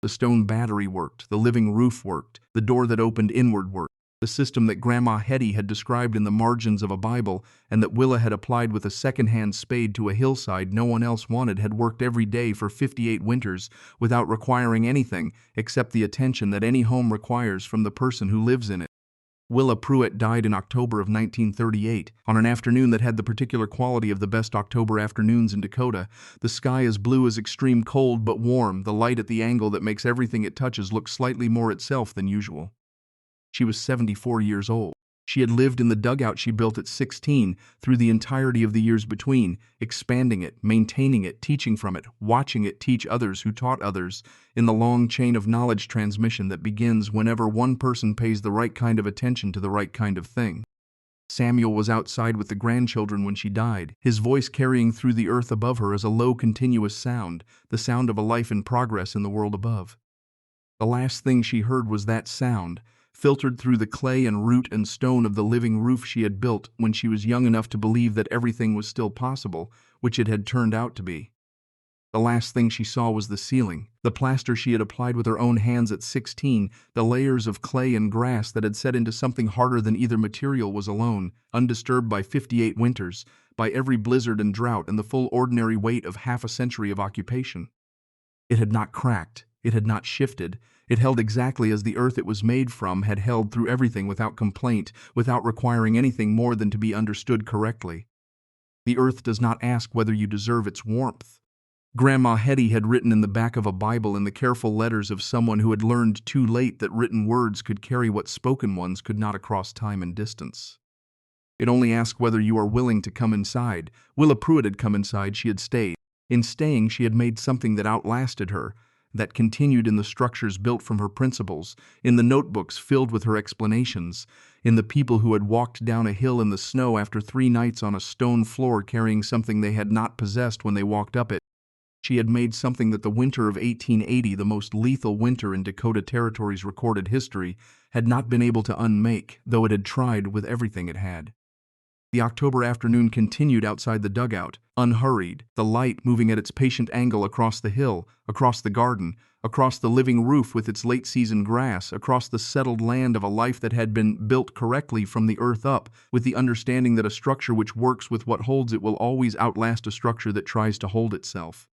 The stone battery worked, the living roof worked, the door that opened inward worked. The system that Grandma Hetty had described in the margins of a Bible and that Willa had applied with a second-hand spade to a hillside no one else wanted had worked every day for 58 winters without requiring anything except the attention that any home requires from the person who lives in it. Willa Pruett died in October of 1938, on an afternoon that had the particular quality of the best October afternoons in Dakota. The sky is blue as extreme cold but warm, the light at the angle that makes everything it touches look slightly more itself than usual. She was 74 years old. She had lived in the dugout she built at 16 through the entirety of the years between, expanding it, maintaining it, teaching from it, watching it teach others who taught others, in the long chain of knowledge transmission that begins whenever one person pays the right kind of attention to the right kind of thing. Samuel was outside with the grandchildren when she died, his voice carrying through the earth above her as a low continuous sound, the sound of a life in progress in the world above. The last thing she heard was that sound, filtered through the clay and root and stone of the living roof she had built when she was young enough to believe that everything was still possible, which it had turned out to be. The last thing she saw was the ceiling, the plaster she had applied with her own hands at 16, the layers of clay and grass that had set into something harder than either material was alone, undisturbed by 58 winters, by every blizzard and drought and the full ordinary weight of half a century of occupation. It had not cracked, it had not shifted. It held exactly as the earth it was made from had held through everything without complaint, without requiring anything more than to be understood correctly. The earth does not ask whether you deserve its warmth. Grandma Hetty had written in the back of a Bible in the careful letters of someone who had learned too late that written words could carry what spoken ones could not across time and distance. It only asks whether you are willing to come inside. Willa Pruett had come inside, she had stayed. In staying, she had made something that outlasted her, that continued in the structures built from her principles, in the notebooks filled with her explanations, in the people who had walked down a hill in the snow after 3 nights on a stone floor carrying something they had not possessed when they walked up it. She had made something that the winter of 1880, the most lethal winter in Dakota Territory's recorded history, had not been able to unmake, though it had tried with everything it had. The October afternoon continued outside the dugout, unhurried, the light moving at its patient angle across the hill, across the garden, across the living roof with its late-season grass, across the settled land of a life that had been built correctly from the earth up, with the understanding that a structure which works with what holds it will always outlast a structure that tries to hold itself.